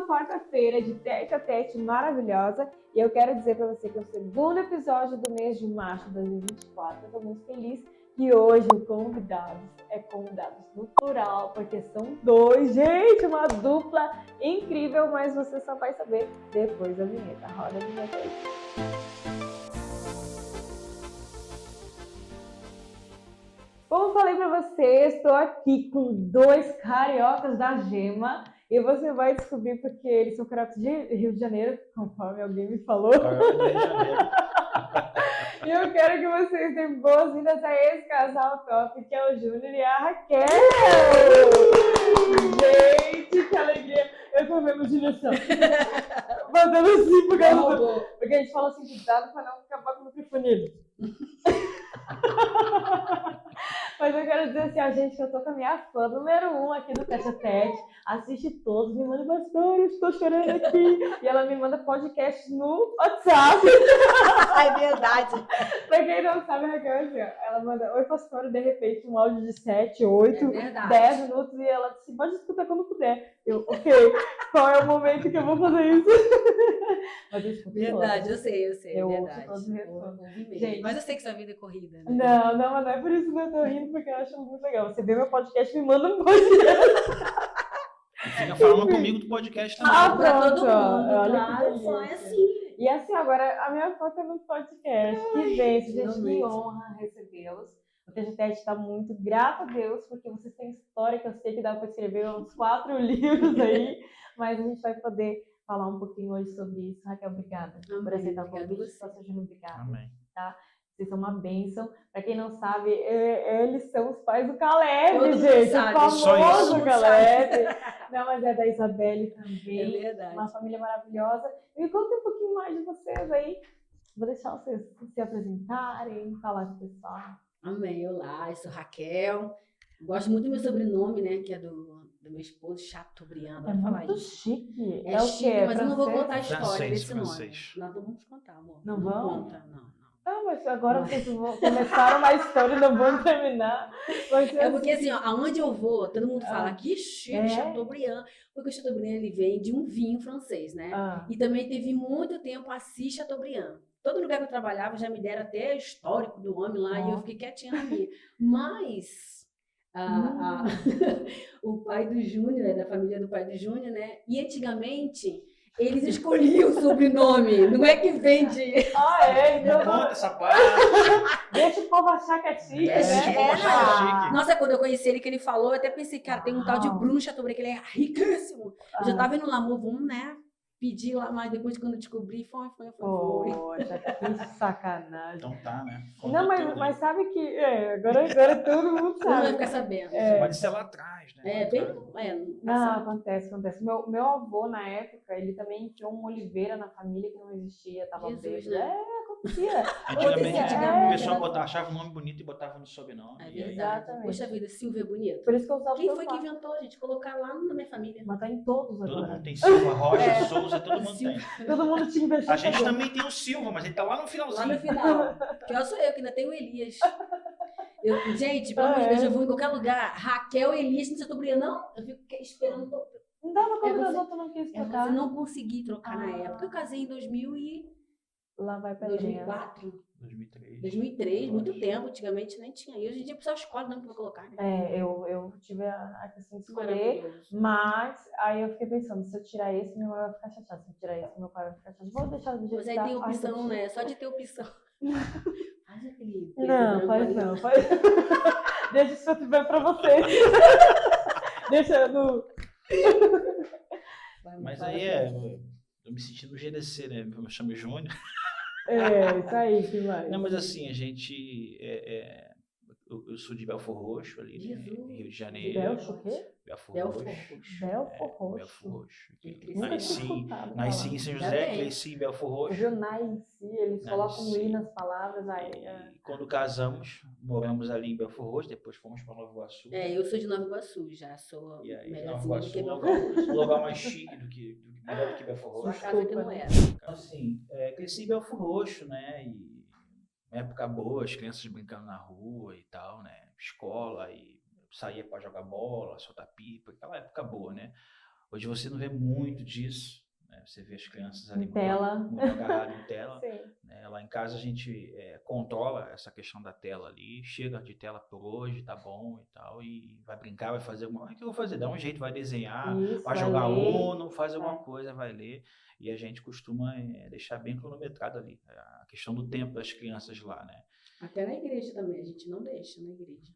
uma quarta-feira de tete a tete maravilhosa. E eu quero dizer para você que é o segundo episódio do mês de março de 2024. Eu estou muito feliz que hoje o convidados no plural, porque são dois. Gente, uma dupla incrível, mas você só vai saber depois da vinheta. Roda a vinheta aí. Como falei para vocês, estou aqui com dois cariocas da Gema e você vai descobrir porque eles são cariocas de Rio de Janeiro, conforme alguém me falou. Carioca do Rio de Janeiro. E eu quero que vocês deem boas-vindas a esse casal top, que é o Júnior e a Raquel. Gente, que alegria! Eu tô vendo o Júnior assim, fazendo assim, porque a gente fala assim, cuidado para não acabar com o microfone. Mas eu quero dizer assim, a gente, que eu tô com a minha fã número 1 aqui do Tete a Tete, assiste todos, me manda bastante, estou chorando aqui. E ela me manda podcasts no WhatsApp. É verdade. Pra quem não sabe, a Raquel, assim, ela manda, oi pastora, de repente um áudio de 7, 8, 10 minutos, e ela disse, pode escutar quando puder. Eu, ok, qual é o momento que eu vou fazer isso? Mas eu escuto verdade, todos. eu sei, Eu verdade. ouço todos os Gente, mas eu sei que sua vida é corrida, né? Não, mas não é por isso que eu tô rindo, porque eu acho muito legal. Você vê meu podcast, me manda um podcast. Fica falando comigo do podcast também. Pra todo mundo, Olha claro, que só é assim. E assim, agora, a minha foto é no podcast. Que bênção, gente, que realmente. honra recebê-los. O TGTET está muito grata a Deus, porque vocês têm história que eu sei que dá para escrever uns 4 livros aí, mas a gente vai poder falar um pouquinho hoje sobre isso. Raquel, obrigada por aceitar o convite. Pastor Júnior, obrigada. Amém. Tá? Vocês são uma bênção. Para quem não sabe, eles são os pais do Caleb, Todo mundo gente. sabe. O Só famoso isso. Caleb. Não, mas é da Isabelle É também. verdade. Uma família maravilhosa. Me conta um pouquinho mais de vocês aí. Vou deixar vocês se apresentarem, falar com o pessoal. Amém, olá, eu sou Raquel. Gosto muito do meu sobrenome, né, que é do meu esposo, Chateaubriand. É muito chique. É o chique, quê? mas eu não vou Francês? contar a história Francês, desse francês. nome. Não vamos contar, amor. Não vão? Conta, não. Ah, mas agora vocês começaram uma história e não vão terminar. É porque assim, ó, aonde eu vou, todo mundo fala que chique, É? Chateaubriand. Porque o Chateaubriand, ele vem de um vinho francês, né? E também teve muito tempo Assis Chateaubriand. Todo lugar que eu trabalhava já me deram até histórico do homem lá e eu fiquei quietinha na minha. Mas o pai do Júnior, é da família do pai do Júnior, né? E antigamente eles escolhiam o sobrenome, não é que vem de... Então Não conta essa parte. deixa o povo achar que é chique, Deixa o povo né? achar que é chique. Nossa, quando eu conheci ele, que ele falou, eu até pensei, cara, tem um tal de Bruno Chateaubriand, que ele é riquíssimo. Eu já tava indo lá, amor, vamos, né? Pedir lá, mas depois quando eu descobri, foi. Poxa, que sacanagem. Então tá, né? Não, mas sabe que... agora todo mundo Não vai sabe. ficar sabendo. Pode ser lá atrás, né? Não, acontece. Meu avô, na época, ele também enfiou um Oliveira na família que não existia, tava Jesus, bêbado. né? Acontecia. Antigamente, É, o pessoal achava um nome bonito e botava no sobrenome. É E aí, verdade. Exatamente. Poxa vida, Silvia é bonito. Por isso que eu usava Quem o foi que inventou, gente? Colocar lá na minha família. Mas tá em todos todo agora. mundo tem Silva, Rocha, Souza, todo mundo tem. Todo mundo tinha investido. A gente também tem o Silva, mas ele tá lá no Lá finalzinho. no final. Pior sou eu, que ainda tenho o Elias. Gente, pelo amor de Deus, eu vou em qualquer lugar. Raquel, Elias, não sei Chateaubriand, não? Eu fico esperando. Não dava quando você- as outras não quis Eu trocar. não consegui trocar na época. Eu casei em Lá vai pedrinha. 2004. 2003. 2003, muito tempo, antigamente nem tinha. E hoje em dia o pessoal escolhe o nome que vai colocar, né? Eu tive a questão de escolher, Maravilhoso. mas aí eu fiquei pensando, se eu tirar esse, meu pai vai ficar chateado. Se eu tirar esse, meu pai vai ficar chateado. Vou deixar do jeito Mas que aí tá. tem Ai, opção, vou né? Só de ter opção. Faz aquele. Não, faz não. Deixa isso que eu tiver pra vocês. Deixa no... Mas aí eu me senti no GDC, né? Eu me chamo Júnior. Isso aí, que vai. Não, mas assim, a gente... eu sou de Belford Roxo, ali, né? Jesus. Rio de Janeiro. Belfo o quê? Belford Belford Roxo. Roxo. Belford Roxo. Belford Roxo. Nunca Nasci, tinha escutado nasci falar. em São Já José, tem. cresci em Belford Roxo. Jornais em si, eles colocam Sim. I nas palavras. Aí, E quando casamos, moramos ali em Belford Roxo, depois fomos para Nova Iguaçu. Eu sou de Nova Iguaçu, já sou E aí, Nova melhorzinha do Iguaçu que é um Belford Roxo. lugar mais chique melhor do que Belford Sua Roxo. casa que não era. Então, assim, cresci em Belford Roxo, né? E uma época boa, as crianças brincando na rua e tal, né? Escola, e saía para jogar bola, soltar pipa, aquela época boa, né? Hoje você não vê muito disso, né? Você vê as crianças ali Em tela. muito agarradas em tela. Sim. Né? Lá em casa a gente controla essa questão da tela ali, chega de tela por hoje, tá bom e tal, e vai brincar, vai fazer alguma coisa. O que eu vou fazer? Dá um jeito, vai desenhar, Isso, vai jogar ler. Uno, faz alguma coisa, vai ler. E a gente costuma deixar bem cronometrado ali, a questão do tempo das crianças lá, né? Até na igreja também, a gente não deixa na igreja.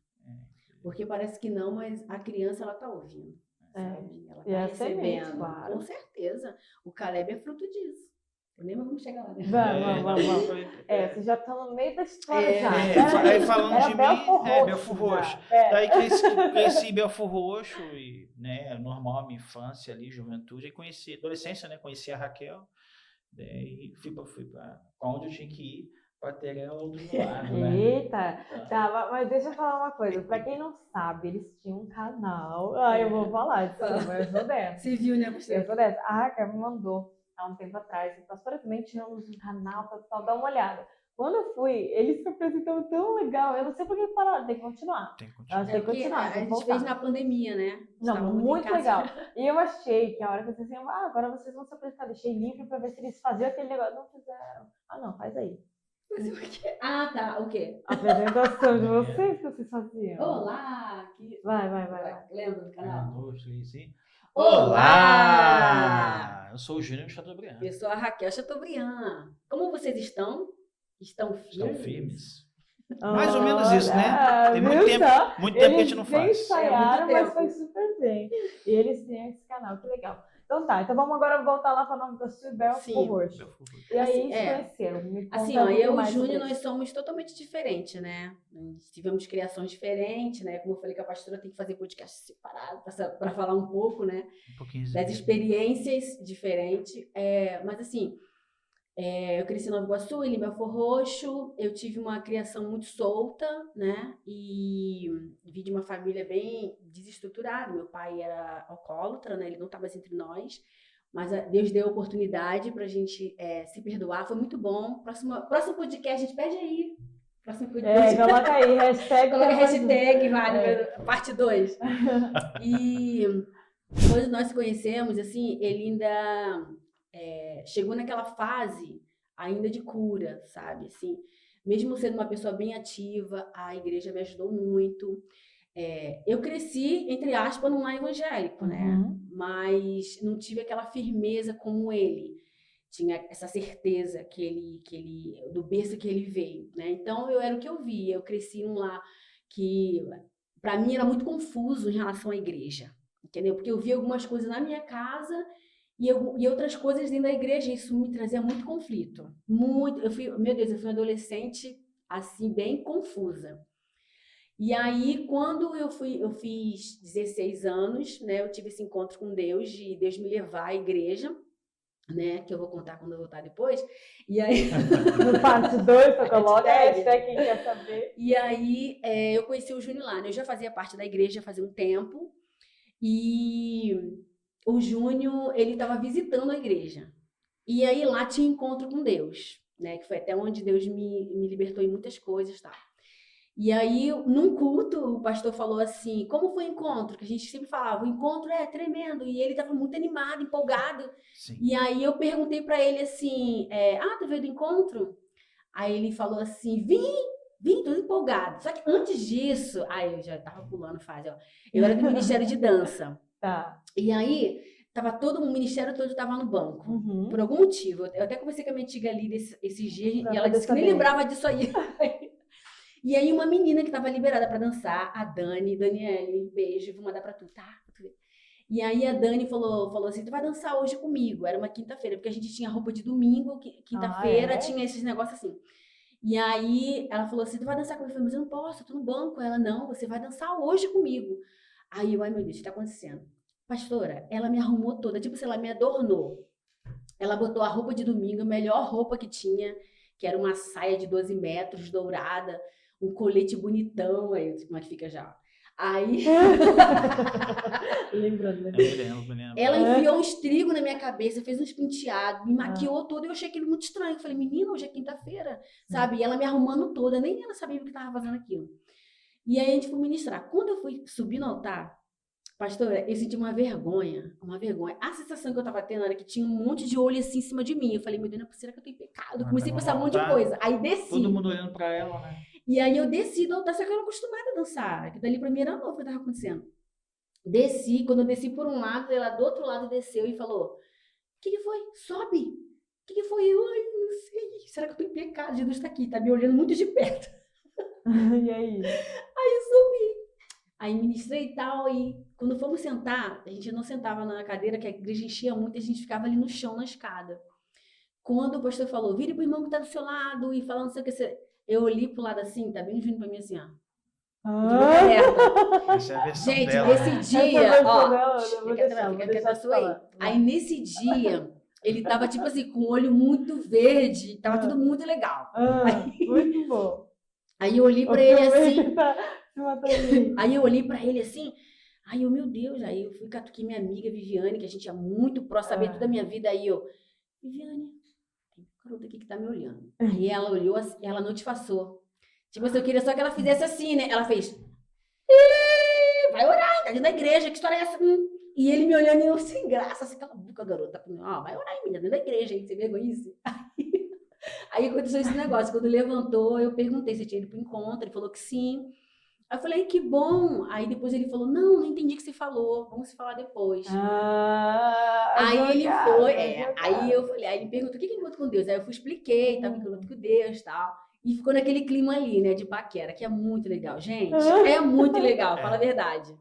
Porque parece que não, mas a criança, ela tá ouvindo. Sabe? Ela tá recebendo. Claro. Com certeza. O Caleb é fruto disso. Nem vamos chegar lá, né? Vamos. Vocês já estão no meio da história já. Aí falando de mim, Belfor Roxo. Daí cresci em Belfor Roxo, e, né, normal, a minha infância ali, juventude, e conheci, adolescência, né, conheci a Raquel, e fui para onde eu tinha que ir, para ter ela do meu lado, né? Eita, tá, mas deixa eu falar uma coisa, pra quem não sabe, eles tinham um canal, eu vou falar disso, eu sou dessa. Você viu, né? Eu sou dessa. A Raquel me mandou há um tempo atrás, nós também tínhamos um canal para dar uma olhada. Quando eu fui, eles se apresentaram tão legal, eu não sei por que pararam, tem que continuar. Tem que continuar. Tem que continuar. A gente fez na pandemia, né? Não, muito legal. E eu achei que a hora que vocês iam, agora vocês vão se apresentar, deixei livre para ver se eles faziam aquele negócio. Não fizeram. Não, faz aí. Fazer o quê? Tá, o quê? A apresentação de vocês que vocês faziam. Olá! Vai. Lembra do canal? 1, 2, 3, sim. Olá! Eu sou o Júnior Chateaubriand. Eu sou a Raquel Chateaubriand. Como vocês estão? Estão firmes? Mais ou menos isso, né? Tem muito tempo que a gente não faz. Ensaiaram, mas foi super bem. E eles têm esse canal, que legal. Então vamos agora voltar lá para o nome da sua Belfor Roxo. E aí conheceram. Assim, eu e o Júnior, nós somos totalmente diferentes, né? Nós tivemos criações diferentes, né? Como eu falei que a pastora tem que fazer podcast separado para falar um pouco, né? Das experiências diferentes. Mas assim, eu cresci em Nova Iguaçu, em Belfor Roxo, eu tive uma criação muito solta, né? E vim de uma família bem desestruturada. Meu pai era alcoólatra, né? Ele não estava mais entre nós, mas Deus deu a oportunidade pra gente se perdoar, foi muito bom. Próximo podcast, a gente pede aí. Próximo podcast. Coloca aí, hashtag. Coloca hashtag, parte 2. E quando nós conhecemos, assim, ele ainda... chegou naquela fase ainda de cura, sabe? Assim, mesmo sendo uma pessoa bem ativa, a igreja me ajudou muito. Eu cresci, entre aspas, num lar evangélico, né? Mas não tive aquela firmeza como ele. Tinha essa certeza do berço que ele veio, né? Então, eu era o que eu via. Eu cresci num lar que, para mim, era muito confuso em relação à igreja, entendeu? Porque eu via algumas coisas na minha casa e outras coisas dentro da igreja, isso me trazia muito conflito. Muito. Eu fui uma adolescente, assim, bem confusa. E aí, quando eu fiz 16 anos, né, eu tive esse encontro com Deus, de Deus me levar à igreja, né, que eu vou contar quando eu voltar depois. E aí... No parte 2, você coloca quem quer saber. E aí, eu conheci o Júnior lá, né? Eu já fazia parte da igreja fazia um tempo, e... o Júnior, ele estava visitando a igreja. E aí lá tinha encontro com Deus, né? Que foi até onde Deus me libertou em muitas coisas, tá? E aí, num culto, o pastor falou assim, como foi o encontro? Que a gente sempre falava, o encontro é tremendo. E ele estava muito animado, empolgado. Sim. E aí eu perguntei para ele assim, tu veio do encontro? Aí ele falou assim, vim, tô empolgado. Só que antes disso, eu já tava pulando fase, ó. Eu era do Ministério de Dança. Tá. E aí, o ministério todo estava no banco. Por algum motivo. Eu até conversei com a minha antiga líder esses dias e ela disse que nem lembrava disso aí. E aí, uma menina que estava liberada para dançar, a Daniele, beijo, vou mandar para tu, tá? E aí, a Dani falou assim, tu vai dançar hoje comigo. Era uma quinta-feira, porque a gente tinha roupa de domingo, quinta-feira, tinha esses negócios assim. E aí, ela falou assim, tu vai dançar comigo? Eu falei, mas eu não posso, eu tô no banco. Ela, não, você vai dançar hoje comigo. Aí eu, ai meu Deus, o que tá acontecendo? Pastora, ela me arrumou toda, tipo, sei lá, me adornou. Ela botou a roupa de domingo, a melhor roupa que tinha, que era uma saia de 12 metros, dourada, um colete bonitão, aí como é que fica já? Aí... Lembrando. Ela enfiou um estrigo na minha cabeça, fez uns penteados, me maquiou toda, e eu achei aquilo muito estranho. Eu falei, menina, hoje é quinta-feira, sabe? E ela me arrumando toda, nem ela sabia o que estava fazendo aquilo. E aí a gente foi ministrar. Quando eu fui subir no altar, Pastora, eu senti uma vergonha. A sensação que eu tava tendo era que tinha um monte de olho assim em cima de mim. Eu falei, meu Deus, será que eu tô em pecado? Eu comecei a pensar um monte de coisa. Aí desci. Todo mundo olhando pra ela, né? E aí eu desci do altar, só que eu era acostumada a dançar. Que dali pra mim era novo o que tava acontecendo. Desci, quando eu desci por um lado, ela do outro lado desceu e falou, o que foi? Sobe! O que foi? Eu, ai, não sei. Será que eu tô em pecado? Jesus tá aqui, tá me olhando muito de perto. E aí? Aí eu subi. Aí ministrei e tal, e quando fomos sentar, a gente não sentava na cadeira, que a igreja enchia muito, e a gente ficava ali no chão, na escada. Quando o pastor falou, vire pro irmão que tá do seu lado, e falando não sei o que, eu olhei pro lado assim, tá bem junto pra mim assim, ó. De boca aberta. Essa é a versão gente, dela, nesse dia, ó, aí nesse dia, ele tava tipo assim, com o olho muito verde, tava tudo muito legal. Muito bom. Aí eu olhei pra ele assim, aí eu olhei pra ele assim, aí eu, meu Deus, aí eu fui catuquei minha amiga Viviane, que a gente é muito próxima, sabia tudo da minha vida, aí eu, Viviane, tem um garoto aqui que tá me olhando. Aí ela olhou, ela não disfarçou. Tipo assim, eu queria só que ela fizesse assim, né? Ela fez, vai orar, tá dentro da igreja, que história é essa? E ele me olhando e eu, sem graça, assim, cala a boca, garota. Vai orar, menina, dentro da igreja, hein? Você vergonha isso? Aí aconteceu esse negócio, quando levantou, eu perguntei se tinha ido pro encontro, ele falou que sim. Aí eu falei, que bom. Aí depois ele falou, não entendi o que você falou, vamos se falar depois. Aí ele foi, aí eu falei, aí ele perguntou, o que é encontro com Deus? Aí eu fui, expliquei, tava encontro com Deus e tal. E ficou naquele clima ali, né, de paquera, que é muito legal, gente. É muito legal, fala a verdade.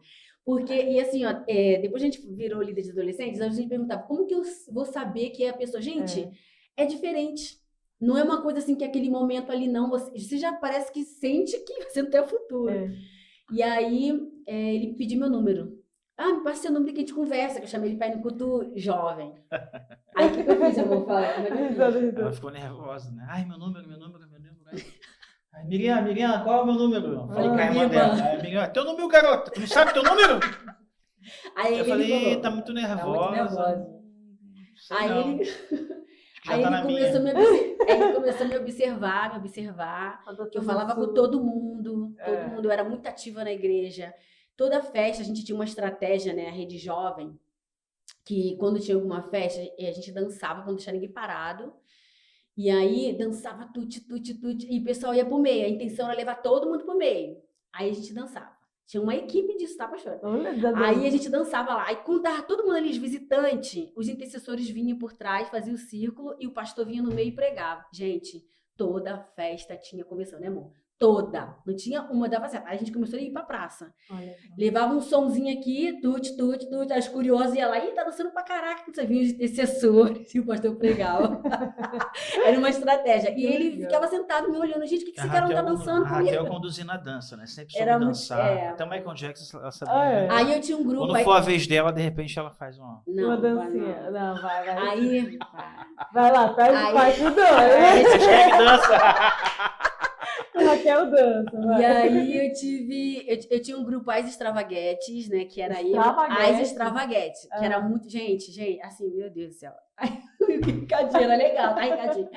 Porque, e assim, ó, depois a gente virou líder de adolescentes, a gente perguntava, como que eu vou saber que é a pessoa? Gente, é diferente. Não é uma coisa assim que aquele momento ali não, você já parece que sente que você não tem o futuro. E aí, ele pediu meu número. Me passa seu número que a gente conversa, que eu chamei ele pra ir no culto jovem. Aí o que eu fiz? Eu vou falar, como é que eu fiz? Ela ficou nervosa, né? Ai, meu número. Ai, Miriam, qual é o meu número? Eu falei com a irmã dela. Miriam, teu número, garota, tu não sabe teu número? Aí eu falei, falou, tá muito nervosa. Tá muito nervosa. Aí ele... Aí ele começou a me observar, que eu falava com todo mundo, eu era muito ativa na igreja. Toda festa, a gente tinha uma estratégia, né, a Rede Jovem, que quando tinha alguma festa, a gente dançava pra não deixar ninguém parado. E aí, dançava tute, e o pessoal ia pro meio. A intenção era levar todo mundo pro meio. Aí a gente dançava. Tinha uma equipe disso, tá, pastor? Aí a gente dançava lá. Aí quando tava todo mundo ali, os visitantes, os intercessores vinham por trás, faziam o círculo e o pastor vinha no meio e pregava. Gente, toda festa tinha conversão, né, amor? Toda. Não tinha uma dava certo. Aí a gente começou a ir pra praça. Levava um somzinho aqui, tute. As curiosas iam lá, tá dançando pra caraca. Você viu os intercessores e o pastor pregava. Era uma estratégia. E ele ficava sentado me olhando. Gente, o que esse cara não tá dançando comigo? A Raquel conduzindo a dança, né? Sempre soube dançar. Até o Michael Jackson, ela sabia. Aí eu tinha um grupo. Quando for a vez dela, de repente ela faz uma dancinha. Não, vai. Aí... Vai lá, pede o pai cuidando. Hashtag dança. Raquel dança. Vai. E aí eu tinha um grupo As Extravaguetes, né? Que era eu, As Extravaguetes. Que era muito... Gente, assim, meu Deus do céu. Ricardinho, era legal, tá, Ricardinho?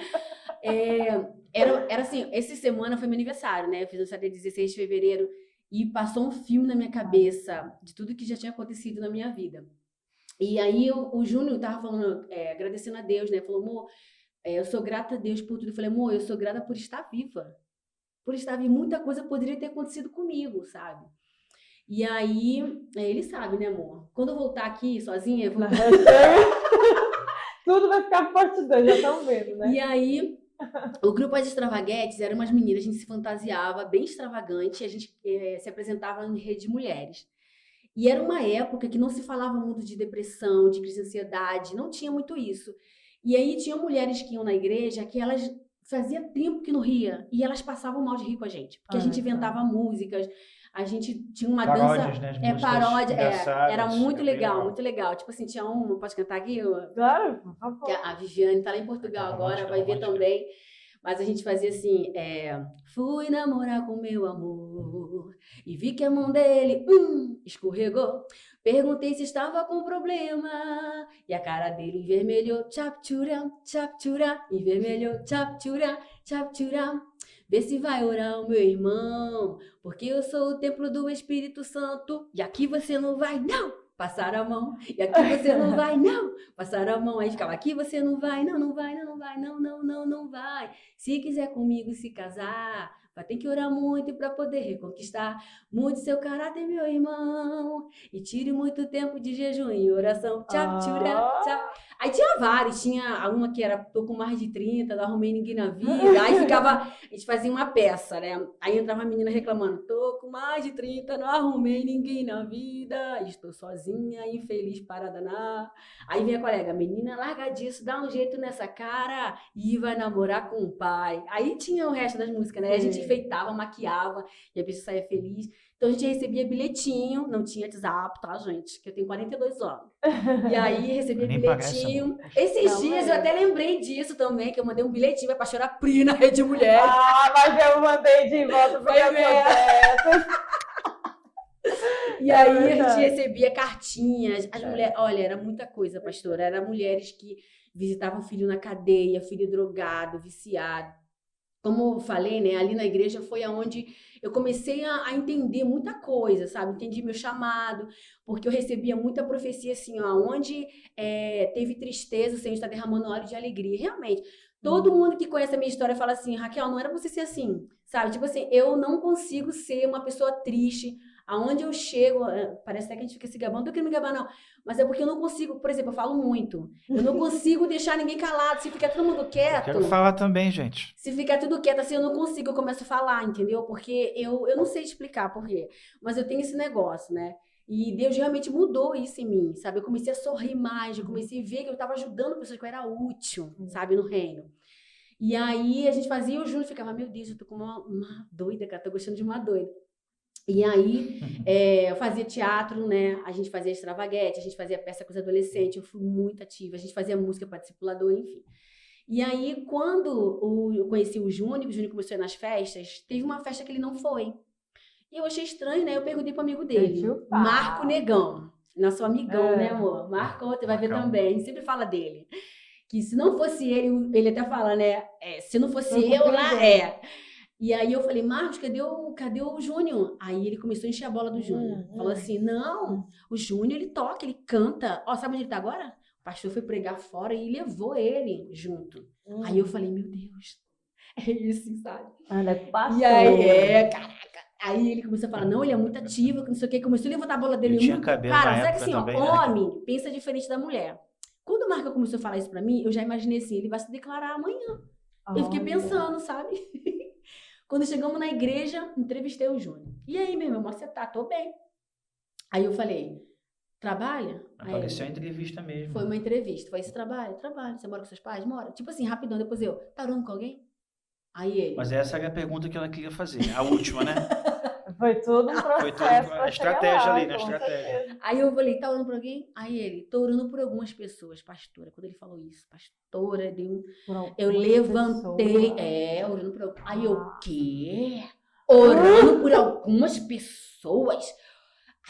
Era assim, essa semana foi meu aniversário, né? Eu fiz aniversário dia 16 de fevereiro e passou um filme na minha cabeça de tudo que já tinha acontecido na minha vida. E aí o Júnior tava falando, agradecendo a Deus, né? Falou, amor, eu sou grata a Deus por tudo. Eu falei, amor, eu sou grata por estar viva. Por estar viva, muita coisa poderia ter acontecido comigo, sabe? E aí, ele sabe, né, amor? Quando eu voltar aqui sozinha, eu vou... Tudo vai ficar parte 2, já estão vendo, né? E aí, o grupo As Extravaguetes eram umas meninas, a gente se fantasiava bem extravagante, a gente se apresentava em rede de mulheres. E era uma época que não se falava muito de depressão, de crise de ansiedade, não tinha muito isso. E aí tinha mulheres que iam na igreja que elas fazia tempo que não ria e elas passavam mal de rir com a gente, porque a gente inventava músicas, a gente tinha uma paródias, dança, né, paródia, era muito legal, muito legal. Tipo assim, tinha uma, pode cantar aqui? Claro, por favor. A Viviane tá lá em Portugal agora, vai ver também. Mas a gente fazia assim, fui namorar com meu amor e vi que a mão dele escorregou. Perguntei se estava com problema e a cara dele envermelhou, chaptura, envermelhou, chaptura. Vê se vai orar o meu irmão, porque eu sou o templo do Espírito Santo. E aqui você não vai, não, passar a mão. E aqui você não vai, não, passar a mão. Aí ficava, aqui você não vai, não vai, não vai, não vai. Se quiser comigo se casar, vai ter que orar muito para poder reconquistar muito seu caráter, meu irmão. E tire muito tempo de jejum e oração. Tchau, tchau, tchau. Aí tinha várias, tinha uma que era, tô com mais de 30, não arrumei ninguém na vida. Aí ficava, a gente fazia uma peça, né? Aí entrava a menina reclamando, tô com mais de 30, não arrumei ninguém na vida. Estou sozinha, infeliz, parada na... Aí vem a colega, menina, larga disso, dá um jeito nessa cara e vai namorar com o pai. Aí tinha o resto das músicas, né? A gente enfeitava, maquiava e a pessoa saía feliz. Então a gente recebia bilhetinho, não tinha WhatsApp, tá, gente? Que eu tenho 42 anos. E aí recebia bilhetinho. Esses dias eu até lembrei disso também, que eu mandei um bilhetinho pra chorar Pri na Rede Mulher. Mas eu mandei de volta pra E aí a gente recebia cartinhas. As mulheres, olha, era muita coisa, pastora. Eram mulheres que visitavam filho na cadeia, filho drogado, viciado. Como eu falei, né, ali na igreja foi aonde eu comecei a entender muita coisa, sabe? Entendi meu chamado, porque eu recebia muita profecia assim, ó, onde teve tristeza, o Senhor está derramando óleo de alegria. Realmente, todo mundo que conhece a minha história fala assim, Raquel, não era pra você ser assim, sabe? Tipo assim, eu não consigo ser uma pessoa triste. Aonde eu chego, parece até que a gente fica se gabando, não tô querendo me gabar não, mas é porque eu não consigo, por exemplo, eu falo muito, eu não consigo deixar ninguém calado, se ficar todo mundo quieto... Quero falar também, gente. Se ficar tudo quieto assim, eu não consigo, eu começo a falar, entendeu? Porque eu não sei explicar por quê, mas eu tenho esse negócio, né? E Deus realmente mudou isso em mim, sabe? Eu comecei a sorrir mais, eu comecei a ver que eu tava ajudando pessoas, que eu era útil, sabe, no reino. E aí a gente fazia, o Júnior ficava, meu Deus, eu tô com uma doida, cara, tô gostando de uma doida. E aí, eu fazia teatro, né? A gente fazia extravaguete, a gente fazia peça com os adolescentes, eu fui muito ativa, a gente fazia música para discipulador, enfim. E aí, quando eu conheci o Júnior começou a ir nas festas, teve uma festa que ele não foi. E eu achei estranho, né? Eu perguntei pro amigo dele, Marco Negão, nosso amigão, né, amor? Marco, você vai ver também, a gente sempre fala dele. Que se não fosse ele até fala, né? Se não fosse eu lá, E aí eu falei, Marcos, cadê o Júnior? Aí ele começou a encher a bola do Júnior. Falou assim, não, o Júnior, ele toca, ele canta. Ó, sabe onde ele tá agora? O pastor foi pregar fora e levou ele junto. Aí eu falei, meu Deus, é isso, sabe? Pastor. E aí, caraca. Aí ele começou a falar, não, ele é muito ativo, que não sei o que. Começou a levantar a bola dele. Ele tinha cabelo cara, na sabe época assim, ó, também, homem pensa diferente da mulher. Quando o Marco começou a falar isso pra mim, eu já imaginei assim, ele vai se declarar amanhã. Eu fiquei pensando, sabe? Quando chegamos na igreja, entrevistei o Júnior. E aí, meu irmão, você tá? Tô bem. Aí eu falei, trabalha? Apareceu a entrevista mesmo. Foi uma entrevista. Foi, você trabalha? Trabalho. Você mora com seus pais? Mora. Tipo assim, rapidão. Depois eu, tá orando com alguém? Aí ele... Mas essa era a pergunta que ela queria fazer. A última, né? Foi tudo um processo. Foi tudo a estratégia ali, né? Estratégia. Aí eu falei, tá orando por alguém? Aí ele, tô orando por algumas pessoas, pastora. Quando ele falou isso, pastora, eu levantei, orando por algumas. Aí eu, o quê? Orando por algumas pessoas?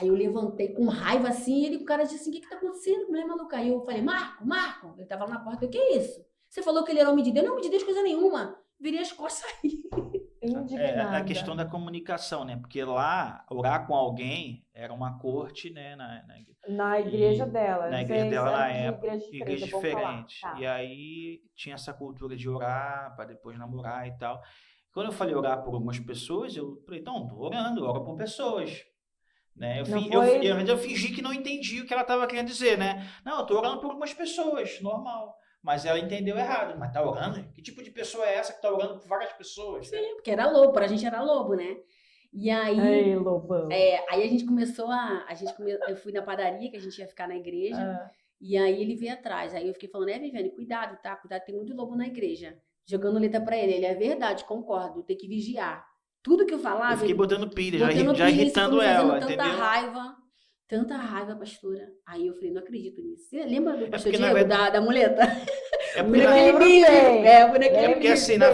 Aí eu levantei com raiva assim, e o cara disse assim, o que tá acontecendo? Mulher maluca. Aí eu falei, Marco, ele tava lá na porta, o que é isso? Você falou que ele era homem de Deus? Não, homem de Deus coisa nenhuma. Virei as costas aí. A questão da comunicação, né? Porque lá, orar com alguém era uma corte, né? Na igreja dela. Na igreja dela, na época. Igreja diferente. Tá. E aí tinha essa cultura de orar para depois namorar e tal. Quando eu falei orar por algumas pessoas, eu falei, então, tô orando, oro por pessoas. Né? Eu fingi que não entendi o que ela estava querendo dizer, né? Não, eu tô orando por algumas pessoas, normal. Mas ela entendeu errado. Mas tá orando? Que tipo de pessoa é essa que tá orando por várias pessoas? Sim, porque era lobo, pra gente era lobo, né? E aí... Ei, lobão. Aí a gente começou eu fui na padaria, que a gente ia ficar na igreja, e aí ele veio atrás. Aí eu fiquei falando, Viviane, cuidado, tá? Cuidado, tem muito lobo na igreja. Jogando letra pra ele. Ele, é verdade, concordo, tem que vigiar. Tudo que eu falava... Eu fiquei botando pilha, já irritando ela, entendeu? Tanta raiva, pastora. Aí eu falei, não acredito nisso. Você lembra do pastor Diego, da muleta? Porque assim, na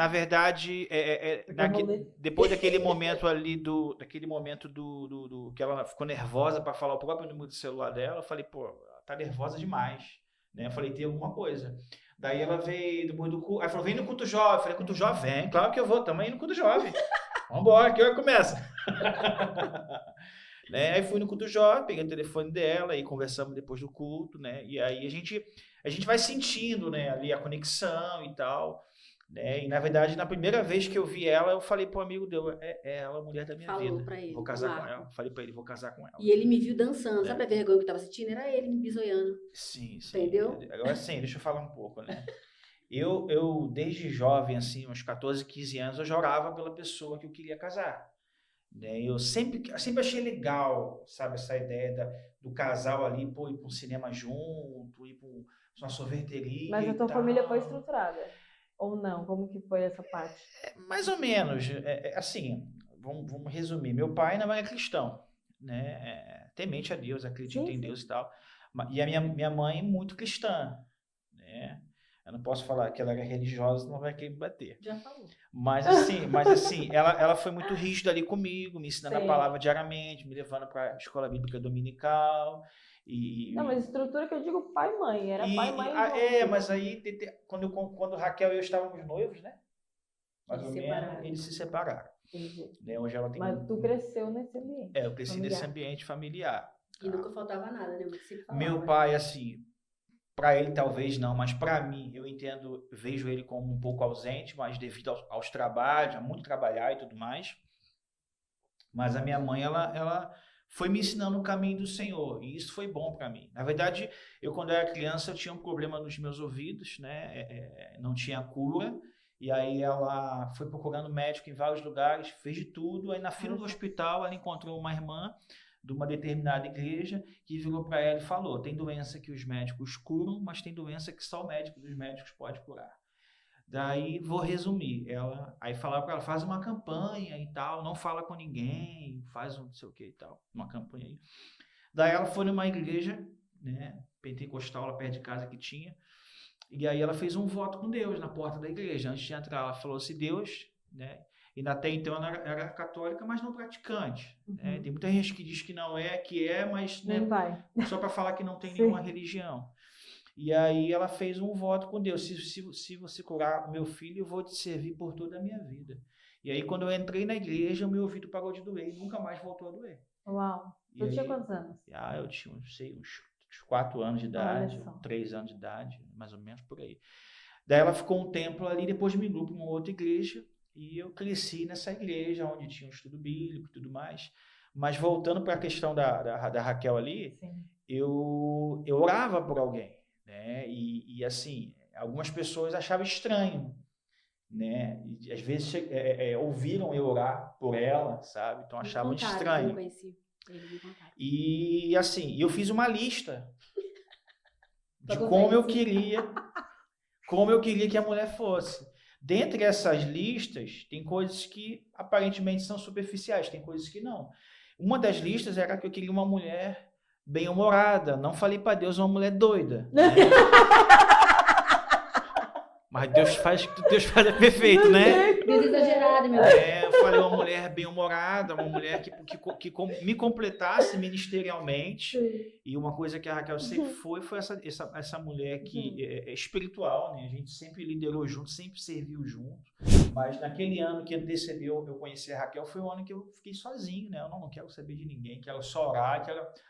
verdade, depois daquele momento ali, daquele momento que ela ficou nervosa para falar o próprio número do celular dela, eu falei, pô, ela tá nervosa demais. Né? Eu falei, tem alguma coisa. Daí ela veio depois do culto. Aí falou, vem no culto jovem. Eu falei, culto jovem? Vem, claro que eu vou. Tamo aí no culto jovem. Vambora, que hora começa? Né? Aí fui no culto jovem, peguei o telefone dela e conversamos depois do culto, né? E aí a gente vai sentindo, né, ali a conexão e tal, né? E na verdade, na primeira vez que eu vi ela, eu falei pro amigo deu, é ela a mulher da minha vida. Falou pra ele. Vou casar com ela. Falei pra ele, vou casar com ela. E ele me viu dançando, sabe a vergonha que eu tava sentindo? Era ele me bisoiando. Sim. Entendeu? Agora sim, deixa eu falar um pouco, né? Eu desde jovem, assim, uns 14, 15 anos, eu já orava pela pessoa que eu queria casar. Né? Eu sempre achei legal, sabe, essa ideia do casal ali, pô, ir para um cinema junto, ir para uma sorveteria. Mas a tua família foi estruturada? Ou não? Como que foi essa parte? Mais ou menos. Assim, vamos resumir. Meu pai não era cristão, né? Temente a Deus, acredita em Deus e tal. E a minha mãe muito cristã, né? Eu não posso falar que ela era religiosa, senão vai querer me bater. Já falou. Mas assim, ela foi muito rígida ali comigo, me ensinando a palavra diariamente, me levando para a escola bíblica dominical. Não, mas estrutura que eu digo pai e mãe, era pai e mãe. Mas aí, quando Raquel e eu estávamos noivos, né? Mais ou menos, eles se separaram. Né? Hoje ela tem mas tu cresceu nesse ambiente. Eu cresci nesse ambiente familiar. E nunca faltava nada, né? Meu pai, assim... Para ele talvez não, mas para mim, eu vejo ele como um pouco ausente, mas devido aos trabalhos, a muito trabalhar e tudo mais. Mas a minha mãe, ela foi me ensinando o caminho do Senhor, e isso foi bom para mim. Na verdade, quando eu era criança, eu tinha um problema nos meus ouvidos, né? Não tinha cura, e aí ela foi procurando médico em vários lugares, fez de tudo, aí na fila do hospital ela encontrou uma irmã de uma determinada igreja, que virou para ela e falou, tem doença que os médicos curam, mas tem doença que só o médico dos médicos pode curar. Daí, vou resumir, aí falava para ela, faz uma campanha e tal, não fala com ninguém, faz um não sei o que e tal, uma campanha aí. Daí ela foi numa igreja, né, pentecostal, lá perto de casa que tinha, e aí ela fez um voto com Deus na porta da igreja, antes de entrar, ela falou assim, Deus, né, e até então ela era católica, mas não praticante. Né? Tem muita gente que diz que não é, mas né, só para falar que não tem nenhuma religião. E aí ela fez um voto com Deus. Se você curar meu filho, eu vou te servir por toda a minha vida. E aí quando eu entrei na igreja, o meu ouvido parou de doer e nunca mais voltou a doer. Uau! Tu tinha quantos anos? Eu tinha, não sei, uns 4 anos de idade, 3 anos de idade, mais ou menos por aí. Daí ela ficou um tempo ali, depois migrou para uma outra igreja. E eu cresci nessa igreja, onde tinha um estudo bíblico e tudo mais. Mas voltando para a questão da Raquel ali, eu orava por alguém. Né? E assim, algumas pessoas achavam estranho. Né? E, às vezes ouviram eu orar por ela, sabe? Então achavam estranho. E assim, eu fiz uma lista de como eu queria que a mulher fosse. Dentre essas listas, tem coisas que aparentemente são superficiais, tem coisas que não. Uma das listas era que eu queria uma mulher bem-humorada. Não falei para Deus uma mulher doida. Né? Mas Deus faz é perfeito, né? Deus exagerado, meu Deus. Eu falei uma mulher bem-humorada, uma mulher que me completasse ministerialmente. E uma coisa que a Raquel sempre foi essa mulher que é espiritual, né? A gente sempre liderou junto, sempre serviu junto. Mas naquele ano que antecedeu eu conhecer a Raquel, foi o ano que eu fiquei sozinho, né? Eu não quero saber de ninguém, quero só orar,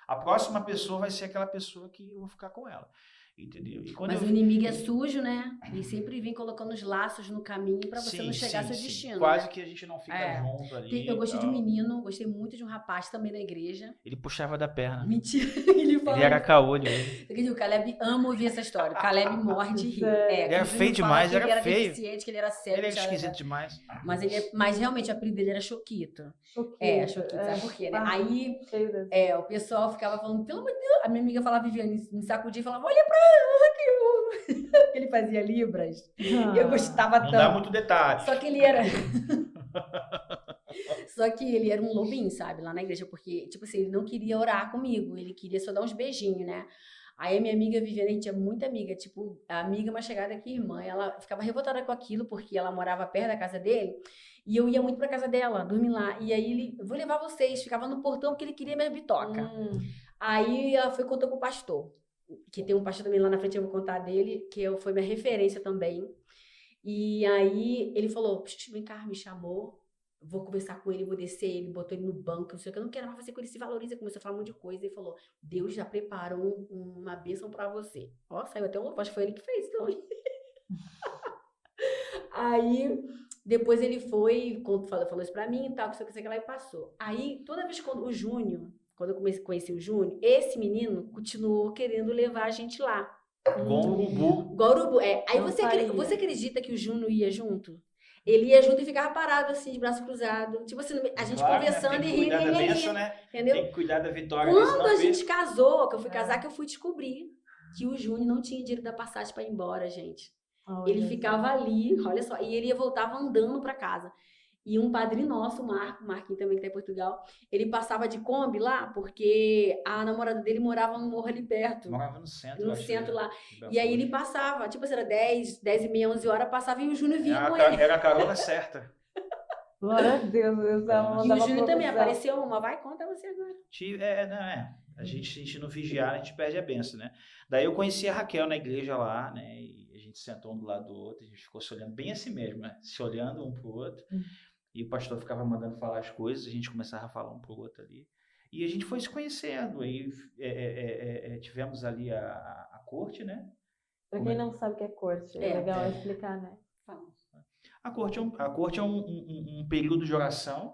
a próxima pessoa vai ser aquela pessoa que eu vou ficar com ela. Entendeu? Mas o inimigo é sujo, né? E sempre vem colocando os laços no caminho para você não chegar ao seu destino. Quase que a gente não fica junto ali. Eu gostei de um menino, gostei muito de um rapaz também na igreja. Ele puxava da perna. Mentira. Ele era caolho. O Caleb ama ouvir essa história. O Caleb morre de rir. Ele era feio demais, ele era feio. Deficiente, que ele era cego. Ele era esquisito demais. Mas realmente o apelido dele era Choquito. Choquito. Sabe por quê, né? Aí o pessoal ficava falando, pelo amor de Deus. A minha amiga falava, Viviane, me sacudia e falava, olha pra ela, que ele fazia libras. Eu gostava tanto. Não dá muito detalhe. Só que ele era... Só que ele era um lobinho, sabe? Lá na igreja, porque, tipo assim, ele não queria orar comigo. Ele queria só dar uns beijinhos, né? Aí a minha amiga Viviane, a gente é muita amiga, tipo, a amiga mais chegada que irmã. Ela ficava revoltada com aquilo, porque ela morava perto da casa dele. E eu ia muito pra casa dela, dormir lá. E aí ele, vou levar vocês. Ficava no portão porque ele queria minha bitoca. Aí ela foi e contou pro pastor. que tem um pastor também lá na frente, eu vou contar dele, que foi minha referência também. E aí ele falou, vem cá, me chamou, vou conversar com ele, vou descer, ele botou ele no banco, não sei o que, eu não quero mais fazer com ele, se valoriza, começou a falar um monte de coisa, e falou, Deus já preparou uma bênção pra você. Ó, saiu até um louvor, acho que foi ele que fez, então. Aí, depois ele foi, falou isso pra mim e tal, que sei o que lá, e passou. Aí, toda vez quando eu conheci o Júnior, esse menino continuou querendo levar a gente lá. Igual urubu, Aí você acredita que o Júnior ia junto? Ele ia junto e ficava parado assim, de braço cruzado. Tipo assim, a gente conversando e rindo. Tem que cuidar da bênção, né? Entendeu? Tem que cuidar da vitória. Quando a gente casou, que eu fui casar, que eu fui descobrir que o Júnior não tinha dinheiro da passagem pra ir embora, gente. Ele ficava ali, olha só, e ele voltava andando pra casa. E um padre nosso, o Marquinhos também, que tá em Portugal, ele passava de Kombi lá, porque a namorada dele morava no morro ali perto. Morava no centro. No centro lá. E aí ele passava, tipo assim, era 10h30, 11 horas, passava e o Júnior vinha com ele. Era a carona certa. Glória a Deus, E o Júnior também apareceu uma, vai, conta você agora. A gente não vigiar, a gente perde a benção, né? Daí eu conheci a Raquel na igreja lá, né? E a gente sentou um do lado do outro, a gente ficou se olhando bem assim mesmo, né? Se olhando um pro outro. E o pastor ficava mandando falar as coisas, a gente começava a falar um pro outro ali. E a gente foi se conhecendo. Aí tivemos ali a corte, né? Pra quem não sabe o que é corte, é legal explicar, né? A corte é um período de oração,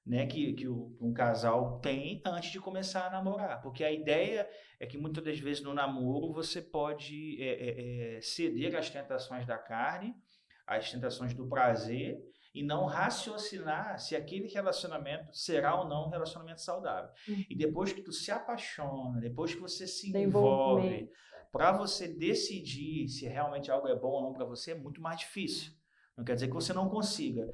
né, que um casal tem antes de começar a namorar. Porque a ideia é que muitas das vezes no namoro você pode ceder às tentações da carne, às tentações do prazer, e não raciocinar se aquele relacionamento será ou não um relacionamento saudável. E depois que tu se apaixona, depois que você se envolve, para você decidir se realmente algo é bom ou não para você, é muito mais difícil. Não quer dizer que você não consiga.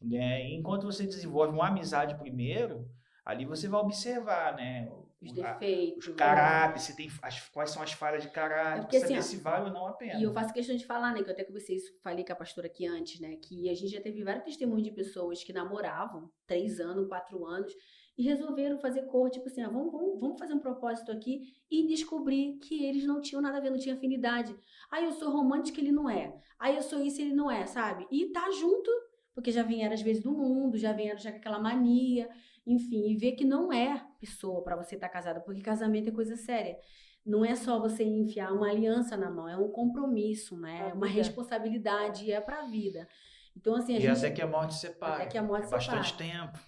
Né? Enquanto você desenvolve uma amizade primeiro, ali você vai observar, né? Os defeitos. Os caráteres, você tem quais são as falhas de caráter, porque, saber se vale ou não a pena. E eu faço questão de falar, né? Que eu até conversei isso, falei com a pastora aqui antes, né? Que a gente já teve vários testemunhos de pessoas que namoravam 3 anos, 4 anos, e resolveram fazer corte, tipo assim, vamos fazer um propósito aqui, e descobrir que eles não tinham nada a ver, não tinham afinidade. Aí eu sou romântica, ele não é. Aí eu sou isso, ele não é, sabe? E tá junto, porque já vieram às vezes do mundo, já vieram já com aquela mania, enfim, e ver que não é pessoa para você estar casada, porque casamento é coisa séria. Não é só você enfiar uma aliança na mão, é um compromisso, né? É uma responsabilidade, é pra vida. Então, assim, até que a morte separe. Até que a morte separe. Bastante tempo.